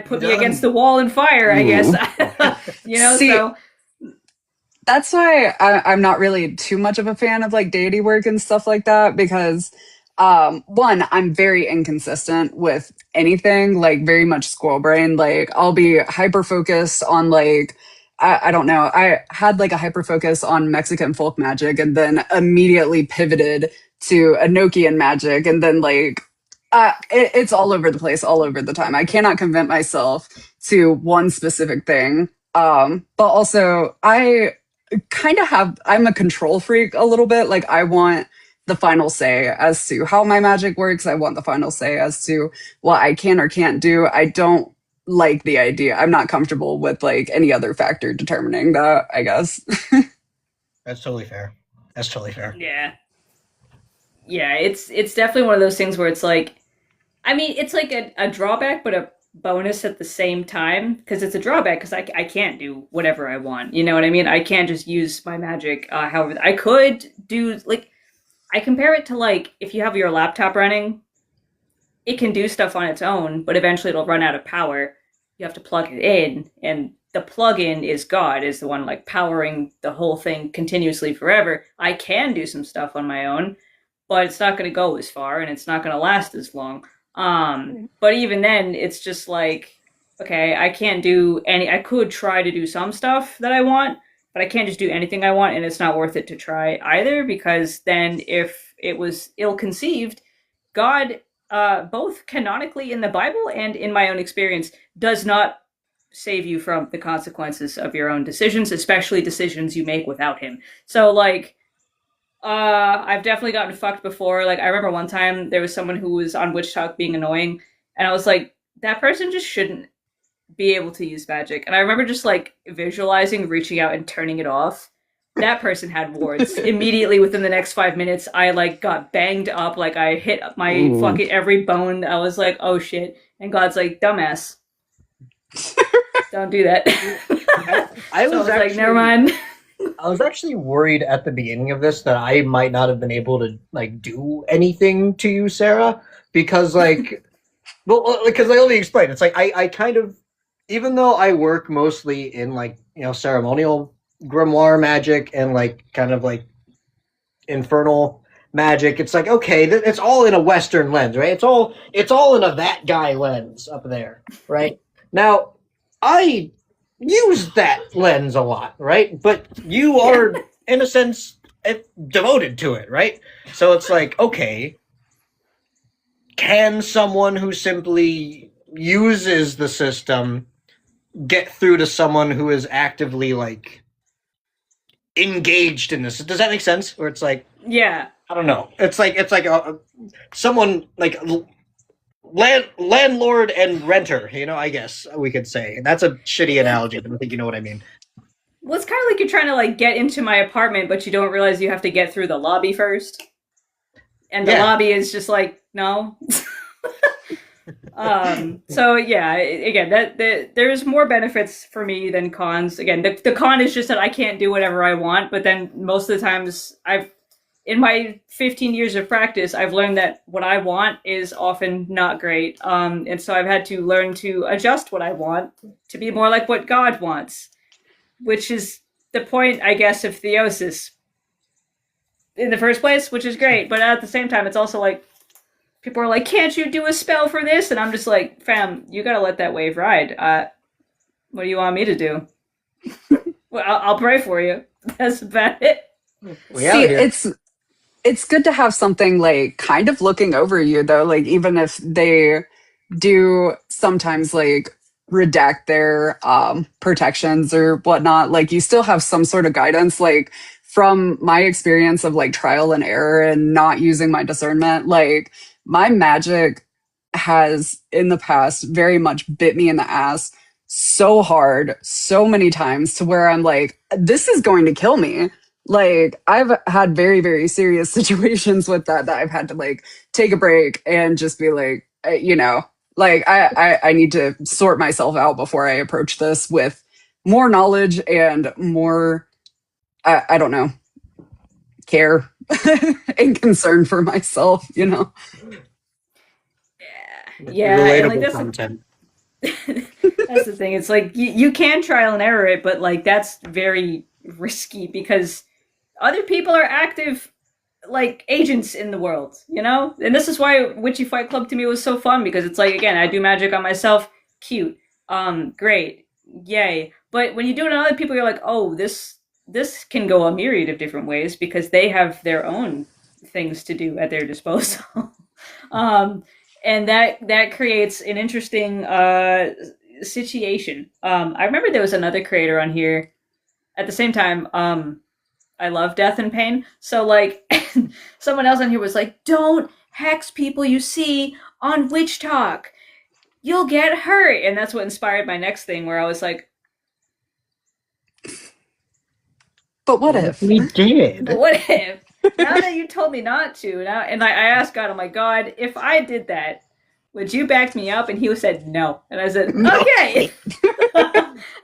put me against the wall and fire, I guess. You know, See, so that's why I'm not really too much of a fan of like deity work and stuff like that because one, I'm very inconsistent with anything, like very much squirrel brain. Like I'll be hyper focused on like I don't know. I had like a hyper focus on Mexican folk magic and then immediately pivoted to Enochian magic and then like it's all over the place, all over the time. I cannot convince myself to one specific thing. But also I kind of I'm a control freak a little bit. Like I want the final say as to how my magic works. I want the final say as to what I can or can't do. I don't like the idea. I'm not comfortable with like any other factor determining that, I guess. That's totally fair. That's totally fair. yeah, it's definitely one of those things where it's like, I mean, it's like a drawback, but a bonus at the same time, because it's a drawback because I can't do whatever I want. You know what I mean? I can't just use my magic however. I could do, like, I compare it to, like, if you have your laptop running, it can do stuff on its own, but eventually it'll run out of power. You have to plug it in, and the plug-in is God, is the one, like, powering the whole thing continuously forever. I can do some stuff on my own, but it's not going to go as far, and it's not going to last as long. But even then, it's just like, okay, I can't do any, I could try to do some stuff that I want, but I can't just do anything I want, and it's not worth it to try either, because then if it was ill-conceived, God, both canonically in the Bible and in my own experience, does not save you from the consequences of your own decisions, especially decisions you make without him. So, like, I've definitely gotten fucked before. Like I remember one time there was someone who was on Witch Talk being annoying, and I was like, that person just shouldn't be able to use magic. And I remember just like visualizing reaching out and turning it off. That person had wards. Immediately within the next 5 minutes, I like got banged up, like I hit my Ooh. fucking every bone. I was like, oh shit. And God's like, dumbass. Don't do that. I So I was was like, actually, never mind. I was actually worried at the beginning of this that I might not have been able to like do anything to you, Sarah, because like, well, because let me explain. It's like I kind of, even though I work mostly in like ceremonial grimoire magic and like kind of like infernal magic, it's like okay, it's all in a Western lens, right? It's all in a that guy lens up there, right? Now, I use that lens a lot, right? But you are, in a sense, devoted to it, right? So it's like, okay, can someone who simply uses the system get through to someone who is actively like engaged in this? Does that make sense? Or it's like, Yeah. I don't know. It's like someone like landlord and renter. I guess we could say that's a shitty analogy, but I think you know what I mean. Well, it's kind of like you're trying to like get into my apartment, but you don't realize you have to get through the lobby first. And the Yeah. lobby is just like, no. So yeah, again, that there's more benefits for me than cons. Again, the con is just that I can't do whatever I want, but then most of the times in my 15 years of practice, I've learned that what I want is often not great. And so I've had to learn to adjust what I want to be more like what God wants, which is the point, I guess, of theosis in the first place, which is great. But at the same time, it's also like, people are like, can't you do a spell for this? And I'm just like, fam, you gotta let that wave ride. What do you want me to do? Well, I'll pray for you. That's about it. See, it's good to have something like kind of looking over you though, like even if they do sometimes like redact their protections or whatnot, like you still have some sort of guidance. Like from my experience of like trial and error and not using my discernment, like my magic has in the past very much bit me in the ass so hard so many times to where I'm like, this is going to kill me. Like I've had very, very serious situations with that I've had to like take a break and just be like, like I need to sort myself out before I approach this with more knowledge and more, I don't know, care and concern for myself, Yeah, and like Relatable content. that's the thing. It's like you can trial and error it, but like that's very risky because other people are active like agents in the world, And this is why Witchy Fight Club to me was so fun because it's like, again, I do magic on myself, cute, great, yay. But when you do it on other people, you're like, oh, this can go a myriad of different ways because they have their own things to do at their disposal. And that creates an interesting situation. I remember there was another creator on here at the same time. I love death and pain. So like someone else on here was like, don't hex people you see on Witch Talk. You'll get hurt. And that's what inspired my next thing where I was like, but what if we did? but what if? Now that you told me not to, and I asked God, I'm like, God, if I did that, would you back me up? And he said no. And I said, okay.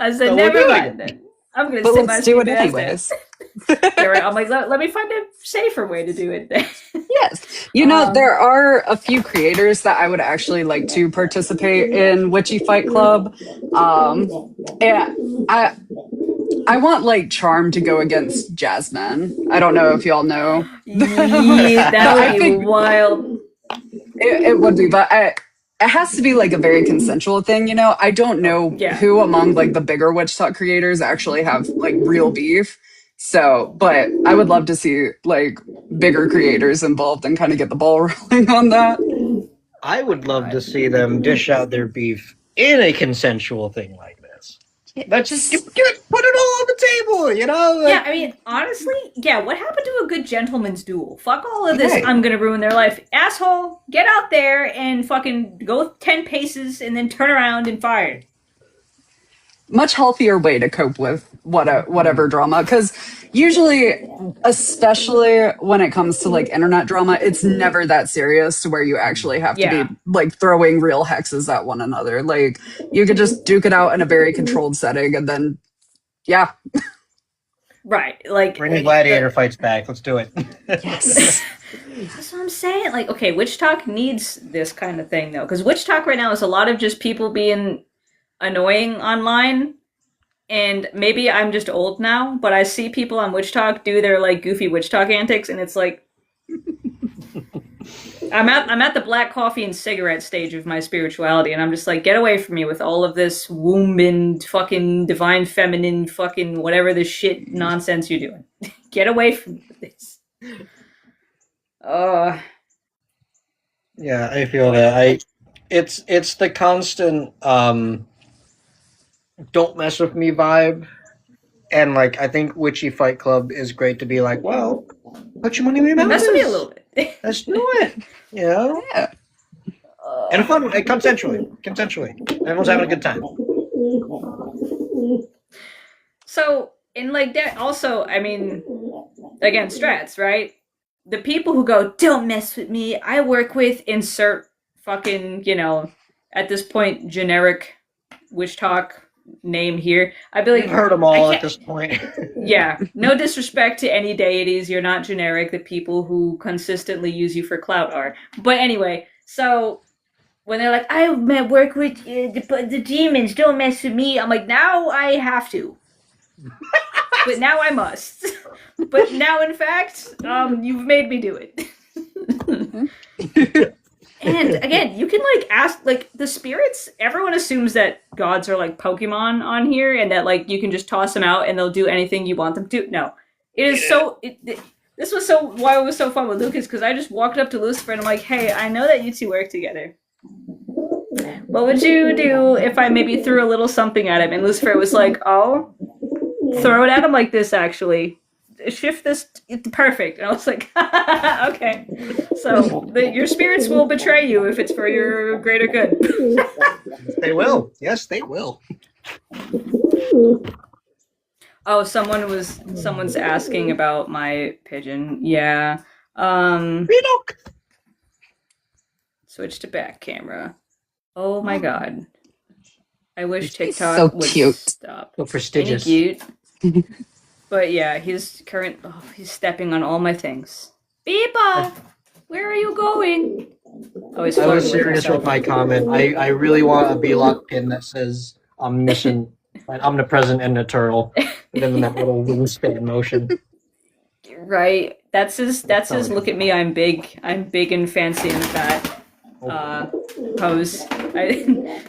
I said, So never mind then. I'm gonna sit my let's do it stupid ass anyways. down. Right. I'm like, let me find a safer way to do it then. Yes. There are a few creators that I would actually like to participate in Witchy Fight Club. And I want like Charm to go against Jasmine. I don't know if y'all know. Yeah, that would be wild. It would be, but it has to be like a very consensual thing, I don't know who among like the bigger Witch Talk creators actually have like real beef. So, but I would love to see like bigger creators involved and kind of get the ball rolling on that. I would love to see them dish out their beef in a consensual thing like this. Let's just put it all on the table, you know? Yeah, I mean, honestly, yeah, what happened to a good gentleman's duel? Fuck all of this, I'm gonna ruin their life. Asshole, get out there and fucking go 10 paces and then turn around and fire. Much healthier way to cope with whatever drama, because usually, especially when it comes to like internet drama, it's never that serious to where you actually have to be like throwing real hexes at one another. Like you could just duke it out in a very controlled setting, and then right, like bring the gladiator fights back. Let's do it. Yes. That's what I'm saying. Like, okay, Witch Talk needs this kind of thing though, because Witch Talk right now is a lot of just people being annoying online, and maybe I'm just old now, but I see people on Witch Talk do their like goofy Witch Talk antics, and it's like I'm at the black coffee and cigarette stage of my spirituality, and I'm just like, get away from me with all of this womb and fucking divine feminine fucking whatever this shit nonsense you're doing. Get away from me with this. Yeah, I feel that. It's the constant don't mess with me vibe. And like I think Witchy Fight Club is great to be like, well, put your money where your mouth is. Mess with me a little bit. Let's do it. You know? Yeah. And a fun way, consensually. Everyone's having a good time. So, in like that also, I mean, again, strats, right? The people who go, don't mess with me, I work with insert fucking, you know, at this point, generic Witch Talk name here. I'd be like, You've heard them all at this point. Yeah, no disrespect to any deities, you're not generic. The people who consistently use you for clout are. But anyway, so when they're like, I work with the demons, don't mess with me, I'm like, now I have to. But now I must. But now, in fact, you've made me do it. And again, you can like ask like the spirits. Everyone assumes that gods are like Pokemon on here, and that like you can just toss them out and they'll do anything you want them to. No, it is so. This was so why it was so fun with Lucas, because I just walked up to Lucifer and I'm like, hey, I know that you two work together. What would you do if I maybe threw a little something at him? And Lucifer was like, oh, throw it at him like this, actually. Shift this, perfect. And I was like, okay. So your spirits will betray you if it's for your greater good. They will. Yes, they will. Oh, someone's asking about my pigeon. Yeah. Switch to back camera. Oh my god. I wish TikTok would stop. So prestigious. Cute. But yeah, he's stepping on all my things. Beepa! Where are you going? Oh, he's I was serious with my comment. I really want a B-lock pin that says omniscient, omnipresent, and eternal. And then that little wing spin motion. Right. That's his look at me, I'm big and fancy and fat pose.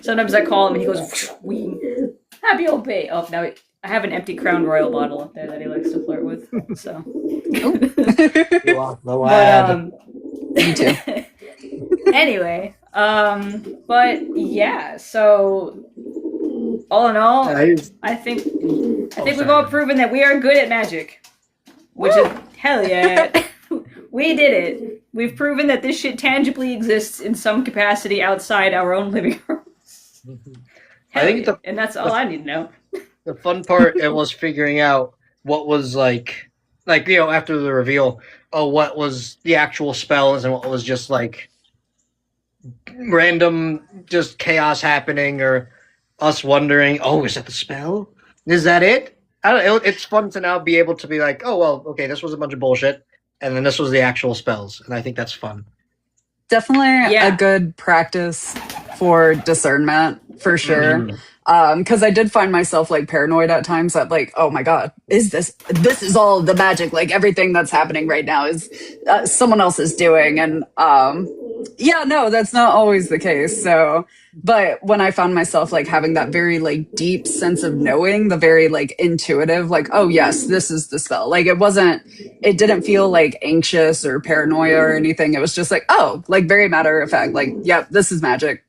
Sometimes I call him and he goes, wing. Happy obey. Oh, now I have an empty Crown Royal bottle up there that he likes to flirt with. So. Me too. Anyway, but yeah, so all in all, I think we've all proven that we are good at magic. Which is hell yeah. We did it. We've proven that this shit tangibly exists in some capacity outside our own living rooms. I think and that's all I need to know. The fun part it was figuring out what was like you know, after the reveal, what was the actual spells and what was just like random just chaos happening, or us wondering, oh, is that the spell? Is that it? I don't know, it's fun to now be able to be like, oh well, okay, this was a bunch of bullshit, and then this was the actual spells, and I think that's fun. Definitely a good practice for discernment, for sure. Because I did find myself like paranoid at times that like, oh my god, is this is all the magic, like everything that's happening right now is someone else is doing, and yeah, no, that's not always the case. So, but when I found myself like having that very like deep sense of knowing, the very like intuitive, like, oh yes, this is the spell. Like it didn't feel like anxious or paranoia or anything. It was just like, oh, like very matter of fact, like, yep, this is magic.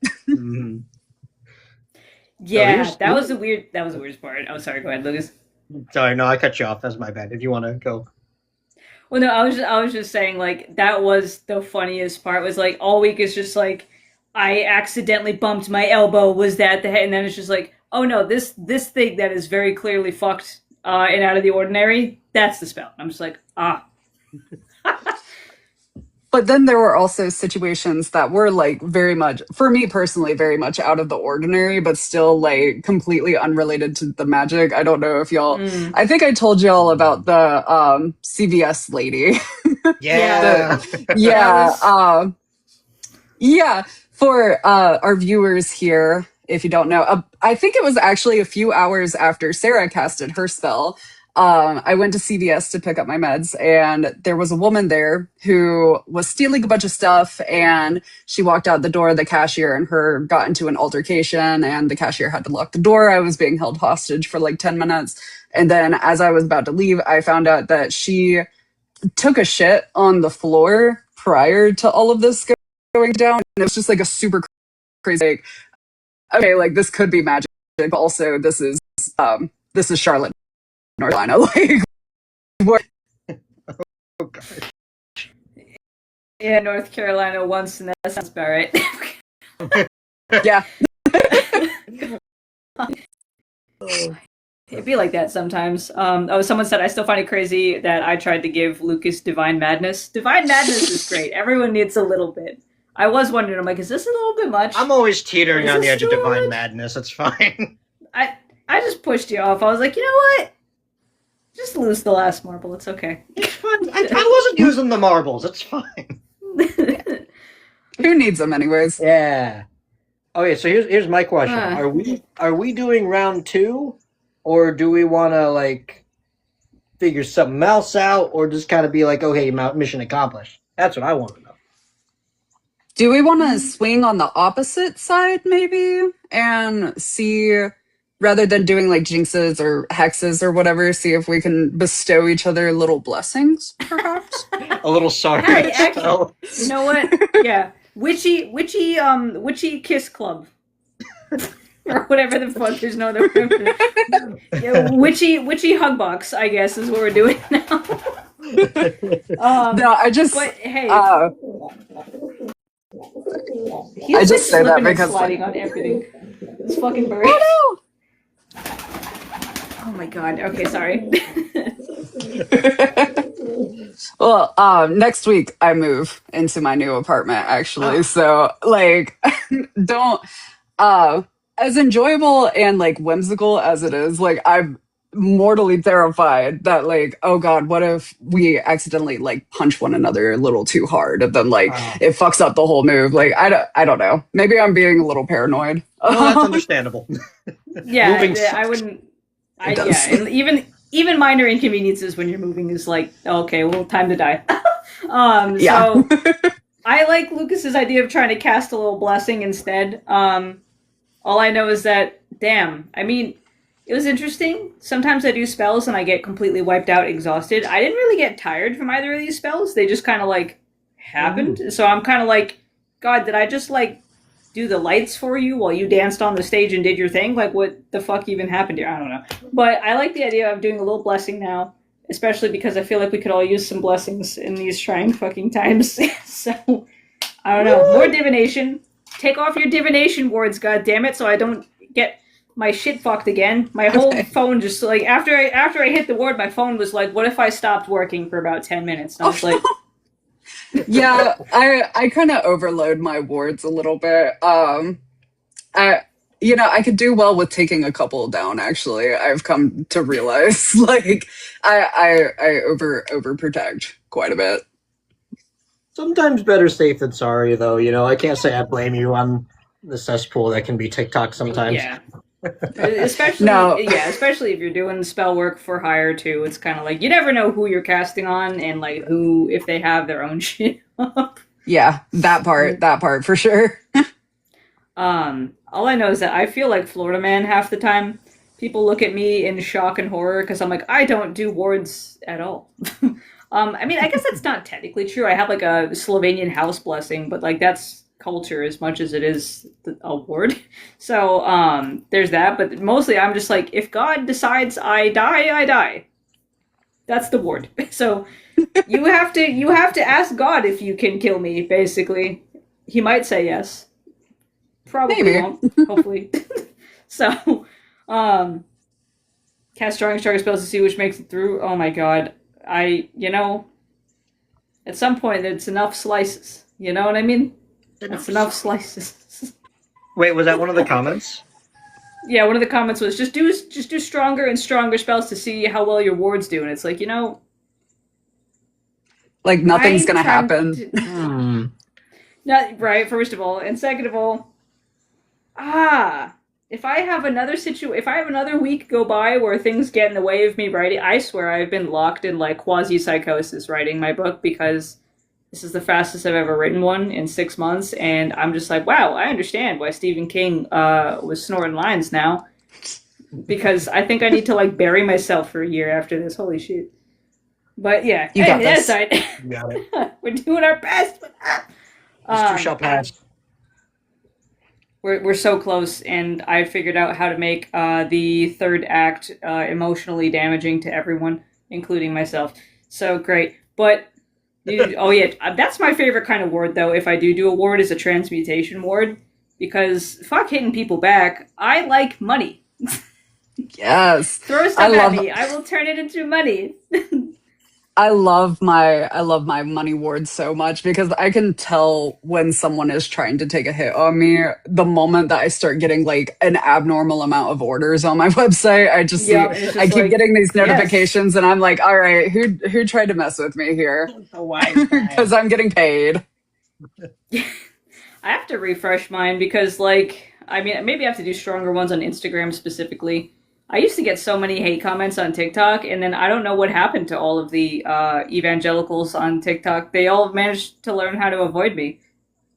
Yeah, that was the weirdest part. Oh, sorry. Go ahead, Lucas. Sorry, no, I cut you off. That's my bad. If you want to go. Well, no, I was just saying like that was the funniest part. Was like all week is just like I accidentally bumped my elbow. Was that the head? And then it's just like, oh no, this thing that is very clearly fucked and out of the ordinary. That's the spell. I'm just like, ah. But then there were also situations that were like very much, for me personally, very much out of the ordinary, but still like completely unrelated to the magic. I don't know if y'all, I think I told y'all about the CVS lady. Yeah. Yeah. Yeah. For our viewers here, if you don't know, I think it was actually a few hours after Sarah casted her spell. I went to CVS to pick up my meds, and there was a woman there who was stealing a bunch of stuff, and she walked out the door. The cashier and her got into an altercation, and the cashier had to lock the door. I was being held hostage for like 10 minutes. And then as I was about to leave, I found out that she took a shit on the floor prior to all of this going down. And it was just like a super crazy, like, okay, like this could be magic, but also this is Charlotte, North Carolina. Like, what? Oh, God. Yeah, North Carolina once, and that sounds about right. Yeah. It'd be like that sometimes. Someone said I still find it crazy that I tried to give Lucas Divine Madness. Divine Madness is great. Everyone needs a little bit. I was wondering, I'm like, is this a little bit much? I'm always teetering Is on the this edge of too divine much? madness. It's fine. I just pushed you off. I was like, you know what? Just lose the last marble. It's okay. It's fine. I wasn't using the marbles. It's fine. Who needs them anyways? Yeah. Okay, so here's my question. Are we doing round 2, or do we want to like figure something else out, or just kind of be like, okay, mission accomplished? That's what I want to know. Do we want to swing on the opposite side maybe and see, rather than doing like jinxes or hexes or whatever, see if we can bestow each other little blessings, perhaps? A little sorry. Hey, actually, you know what? Yeah, witchy kiss club, or whatever the fuck. There's no other word. Yeah, witchy hug box, I guess, is what we're doing now. No, I just. But hey, he's I just say that slipping and because sliding on everything. This fucking bird. Oh Oh my god. Okay, sorry. no! Well, next week I move into my new apartment actually. So like, don't. As enjoyable and like whimsical as it is, like I'm mortally terrified that like, oh god, what if we accidentally like punch one another a little too hard and then like it fucks up the whole move. Like I don't know. Maybe I'm being a little paranoid. Well, that's understandable. Yeah, Moving I wouldn't. It does. Yeah, and even minor inconveniences when you're moving is like, okay, well, time to die. Yeah. So I like Lucas's idea of trying to cast a little blessing instead. All I know is that, damn, I mean, it was interesting. Sometimes I do spells and I get completely wiped out, exhausted. I didn't really get tired from either of these spells. They just kind of like happened. So I'm kind of like, God, did I just like do the lights for you while you danced on the stage and did your thing? Like, what the fuck even happened here? I don't know. But I like the idea of doing a little blessing now, especially because I feel like we could all use some blessings in these trying fucking times. So, I don't know. More divination. Take off your divination wards, goddammit, so I don't get my shit fucked again. My whole phone just like after I hit the ward, my phone was like, what if I stopped working for about 10 minutes? And I was like, Yeah, I kind of overload my wards a little bit. I could do well with taking a couple down. Actually, I've come to realize like I overprotect quite a bit. Sometimes better safe than sorry, though. I can't say I blame you on the cesspool that can be TikTok sometimes. yeah. Especially if you're doing spell work for hire too. It's kind of like you never know who you're casting on and like who, if they have their own shit up. Yeah, that part for sure. All I know is that I feel like Florida Man half the time. People look at me in shock and horror because I'm like, I don't do wards at all. I mean, I guess that's not technically true. I have like a Slovenian house blessing, but like that's culture as much as it is a ward. So there's that. But mostly I'm just like, if God decides I die, I die. That's the ward. So you have to ask God if you can kill me, basically. He might say yes. Probably Maybe. won't, hopefully. So cast stronger spells to see which makes it through. Oh my god. At some point it's enough slices. You know what I mean? It's enough slices. Wait, was that one of the comments? Yeah, one of the comments was just do stronger and stronger spells to see how well your wards do, and it's like, Like nothing's I'm gonna trying happen. to- Not right, first of all, and second of all, if I have another week go by where things get in the way of me writing, I swear I've been locked in like quasi psychosis writing my book, because this is the fastest I've ever written one in 6 months, and I'm just like, wow, I understand why Stephen King was snorting lines now, because I think I need to like bury myself for a year after this. Holy shit! But yeah, You got this. You got it. We're doing our best. This too shall pass. We're so close, and I figured out how to make the third act emotionally damaging to everyone, including myself. So great. But, oh yeah, that's my favorite kind of ward, though, if I do a ward, is a transmutation ward. Because fuck hitting people back, I like money. Yes. Throw stuff at me, I will turn it into money. I love my money ward so much, because I can tell when someone is trying to take a hit on me the moment that I start getting like an abnormal amount of orders on my website. I just I keep getting these notifications, and I'm like, all right, who tried to mess with me here? Because I'm getting paid. I have to refresh mine because, like, I mean, maybe I have to do stronger ones on Instagram specifically. I used to get so many hate comments on TikTok, and then I don't know what happened to all of the evangelicals on TikTok. They all managed to learn how to avoid me.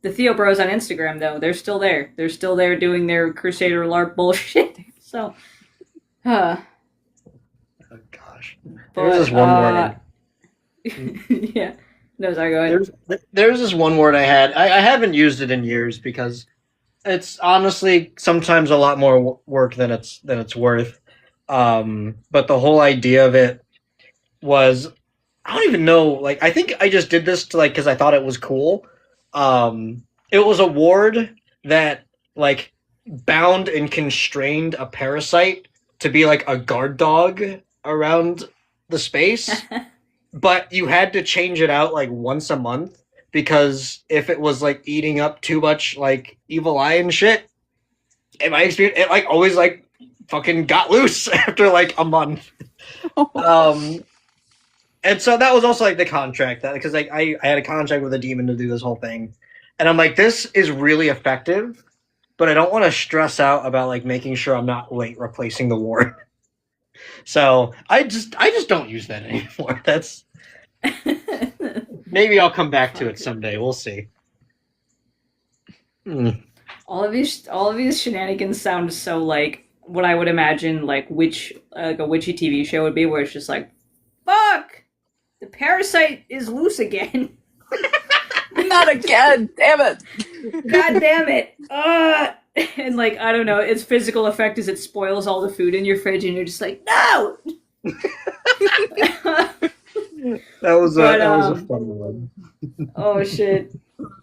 The Theo Bros on Instagram, though, they're still there. They're still there doing their Crusader LARP bullshit. So, Oh gosh. There's this one word. Yeah. No, sorry, go ahead. There's this one word I had. I haven't used it in years because it's honestly sometimes a lot more work than it's worth. But the whole idea of it was, I don't even know. Like, I think I just did this to because I thought it was cool. It was a ward that like bound and constrained a parasite to be like a guard dog around the space, but you had to change it out like once a month, because if it was like eating up too much like evil eye and shit, in my experience, it like always like fucking got loose after like a month. And so that was also like the contract, that because like I had a contract with a demon to do this whole thing, and I'm like, this is really effective, but I don't want to stress out about like making sure I'm not late replacing the ward. So I just don't use that anymore. That's maybe I'll come back to it someday. We'll see. All of these shenanigans sound so like what I would imagine like a witchy TV show would be, where it's just like, fuck, the parasite is loose again. Not again, damn it. God damn it. And like, I don't know, its physical effect is it spoils all the food in your fridge, and you're just like, no. That was a fun one. Oh shit.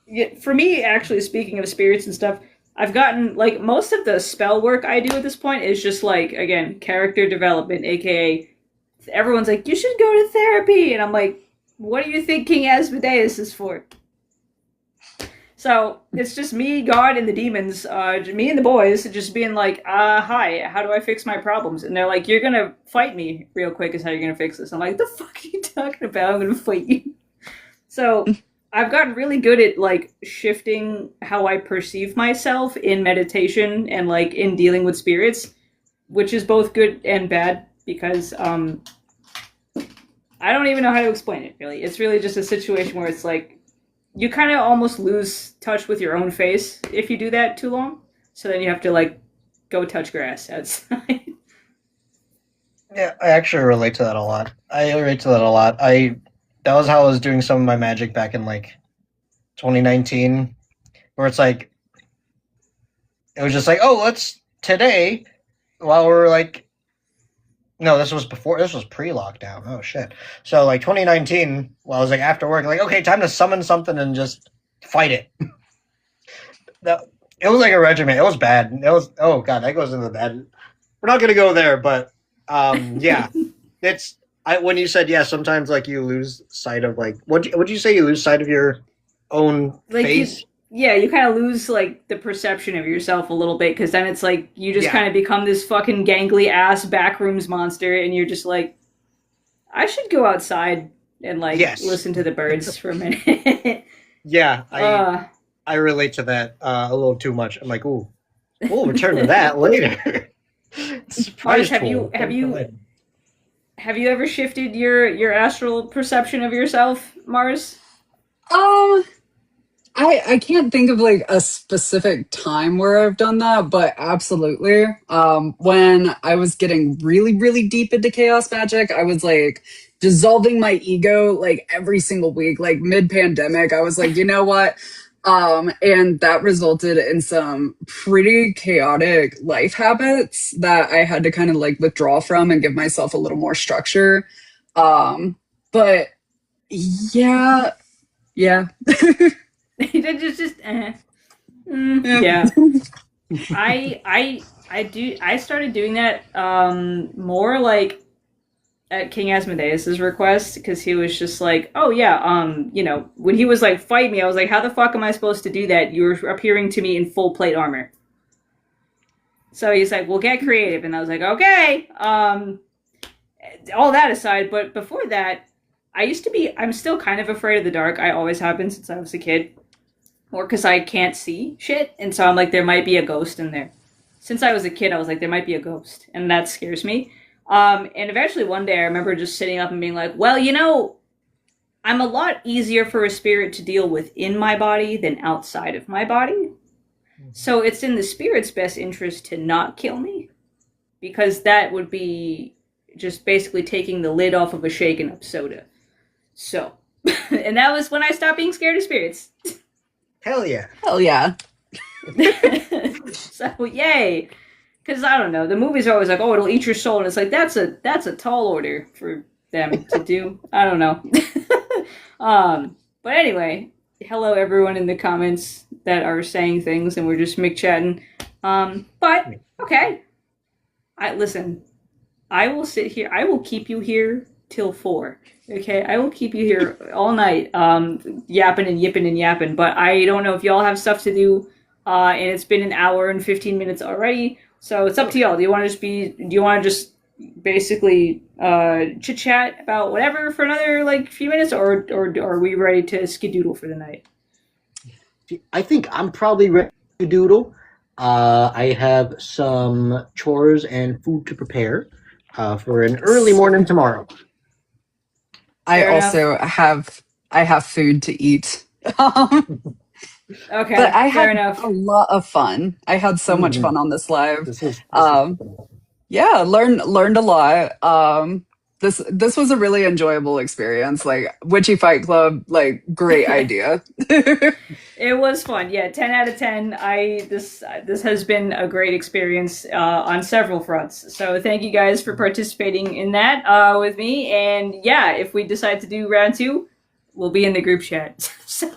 Yeah, for me, actually, speaking of spirits and stuff, I've gotten like most of the spell work I do at this point is just like, again, character development, aka everyone's like, you should go to therapy, and I'm like, what do you think King Asmodeus is for? So it's just me, God, and the demons, me and the boys, just being like, hi, how do I fix my problems? And they're like, you're gonna fight me real quick is how you're gonna fix this. I'm like, the fuck are you talking about? I'm gonna fight you. So I've gotten really good at like shifting how I perceive myself in meditation and like in dealing with spirits, which is both good and bad, because I don't even know how to explain it, really. It's really just a situation where it's like, you kind of almost lose touch with your own face if you do that too long. So then you have to, like, go touch grass outside. Yeah, I actually relate to that a lot. That was how I was doing some of my magic back in, like, 2019. where it's like, it was just like, oh, let's today, while we're like, no, this was pre-lockdown. Oh shit. So like 2019, while I was like after work, like, okay, time to summon something and just fight it. It was like a regimen. It was bad. It was, oh god, that goes into the bad. We're not gonna go there, but yeah, when you said sometimes like you lose sight of like would you say you lose sight of your own face? You kind of lose like the perception of yourself a little bit, because then it's like you just kind of become this fucking gangly ass backrooms monster, and you're just like, I should go outside and like listen to the birds for a minute. Yeah, I relate to that a little too much. I'm like, ooh, we'll return to that later. Marz, have you ever shifted your astral perception of yourself, Marz? I can't think of like a specific time where I've done that, but absolutely. When I was getting really, really deep into chaos magic, I was like dissolving my ego like every single week, like mid-pandemic. I was like, you know what? And that resulted in some pretty chaotic life habits that I had to kind of like withdraw from and give myself a little more structure. But yeah. Yeah. I started doing that more like at King Asmodeus's request, because he was just like, oh yeah, when he was like, fight me, I was like, how the fuck am I supposed to do that? You're appearing to me in full plate armor. So he's like, well, get creative. And I was like, okay. All that aside, but before that, I'm still kind of afraid of the dark. I always have been since I was a kid. Or because I can't see shit. And so I'm like, there might be a ghost in there. Since I was a kid, I was like, there might be a ghost. And that scares me. And eventually one day I remember just sitting up and being like, well, I'm a lot easier for a spirit to deal with in my body than outside of my body. So it's in the spirit's best interest to not kill me. Because that would be just basically taking the lid off of a shaken up soda. So, and that was when I stopped being scared of spirits. Hell yeah. So yay. Because I don't know, the movies are always like, oh, it'll eat your soul, and it's like, that's a tall order for them to do. I don't know. But anyway, hello everyone in the comments that are saying things, and we're just McChatting. But okay, I will sit here. I will keep you here till 4. Okay, I will keep you here all night, yapping and yipping and yapping. But I don't know if y'all have stuff to do, and it's been an hour and 15 minutes already. So it's up to y'all. Do you want to just basically chit chat about whatever for another like few minutes, or are we ready to skedoodle for the night? I think I'm probably ready to doodle. I have some chores and food to prepare for an early morning tomorrow. I have food to eat. Okay, but I fair had enough. a lot of fun. I had so much fun on this live. This is Yeah, learned a lot. This was a really enjoyable experience. Like Witchy Fight Club, like great idea. It was fun. Yeah, 10 out of 10. This has been a great experience on several fronts. So thank you guys for participating in that with me. And yeah, if we decide to do round 2, we'll be in the group chat. So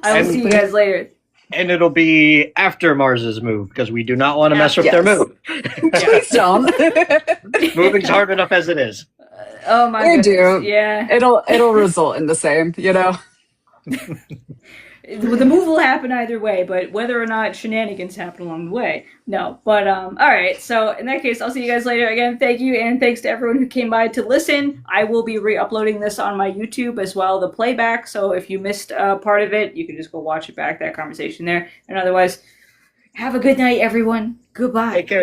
I will see you guys later. And it'll be after Marz's move, because we do not want to mess with their move. Please don't. Moving's hard enough as it is. Oh my goodness. Do. Yeah. It'll result in the same, The move will happen either way, but whether or not shenanigans happen along the way, no. But all right. So in that case, I'll see you guys later. Again, thank you, and thanks to everyone who came by to listen. I will be re-uploading this on my YouTube as well, the playback. So if you missed part of it, you can just go watch it back. That conversation there. And otherwise, have a good night, everyone. Goodbye. Take care.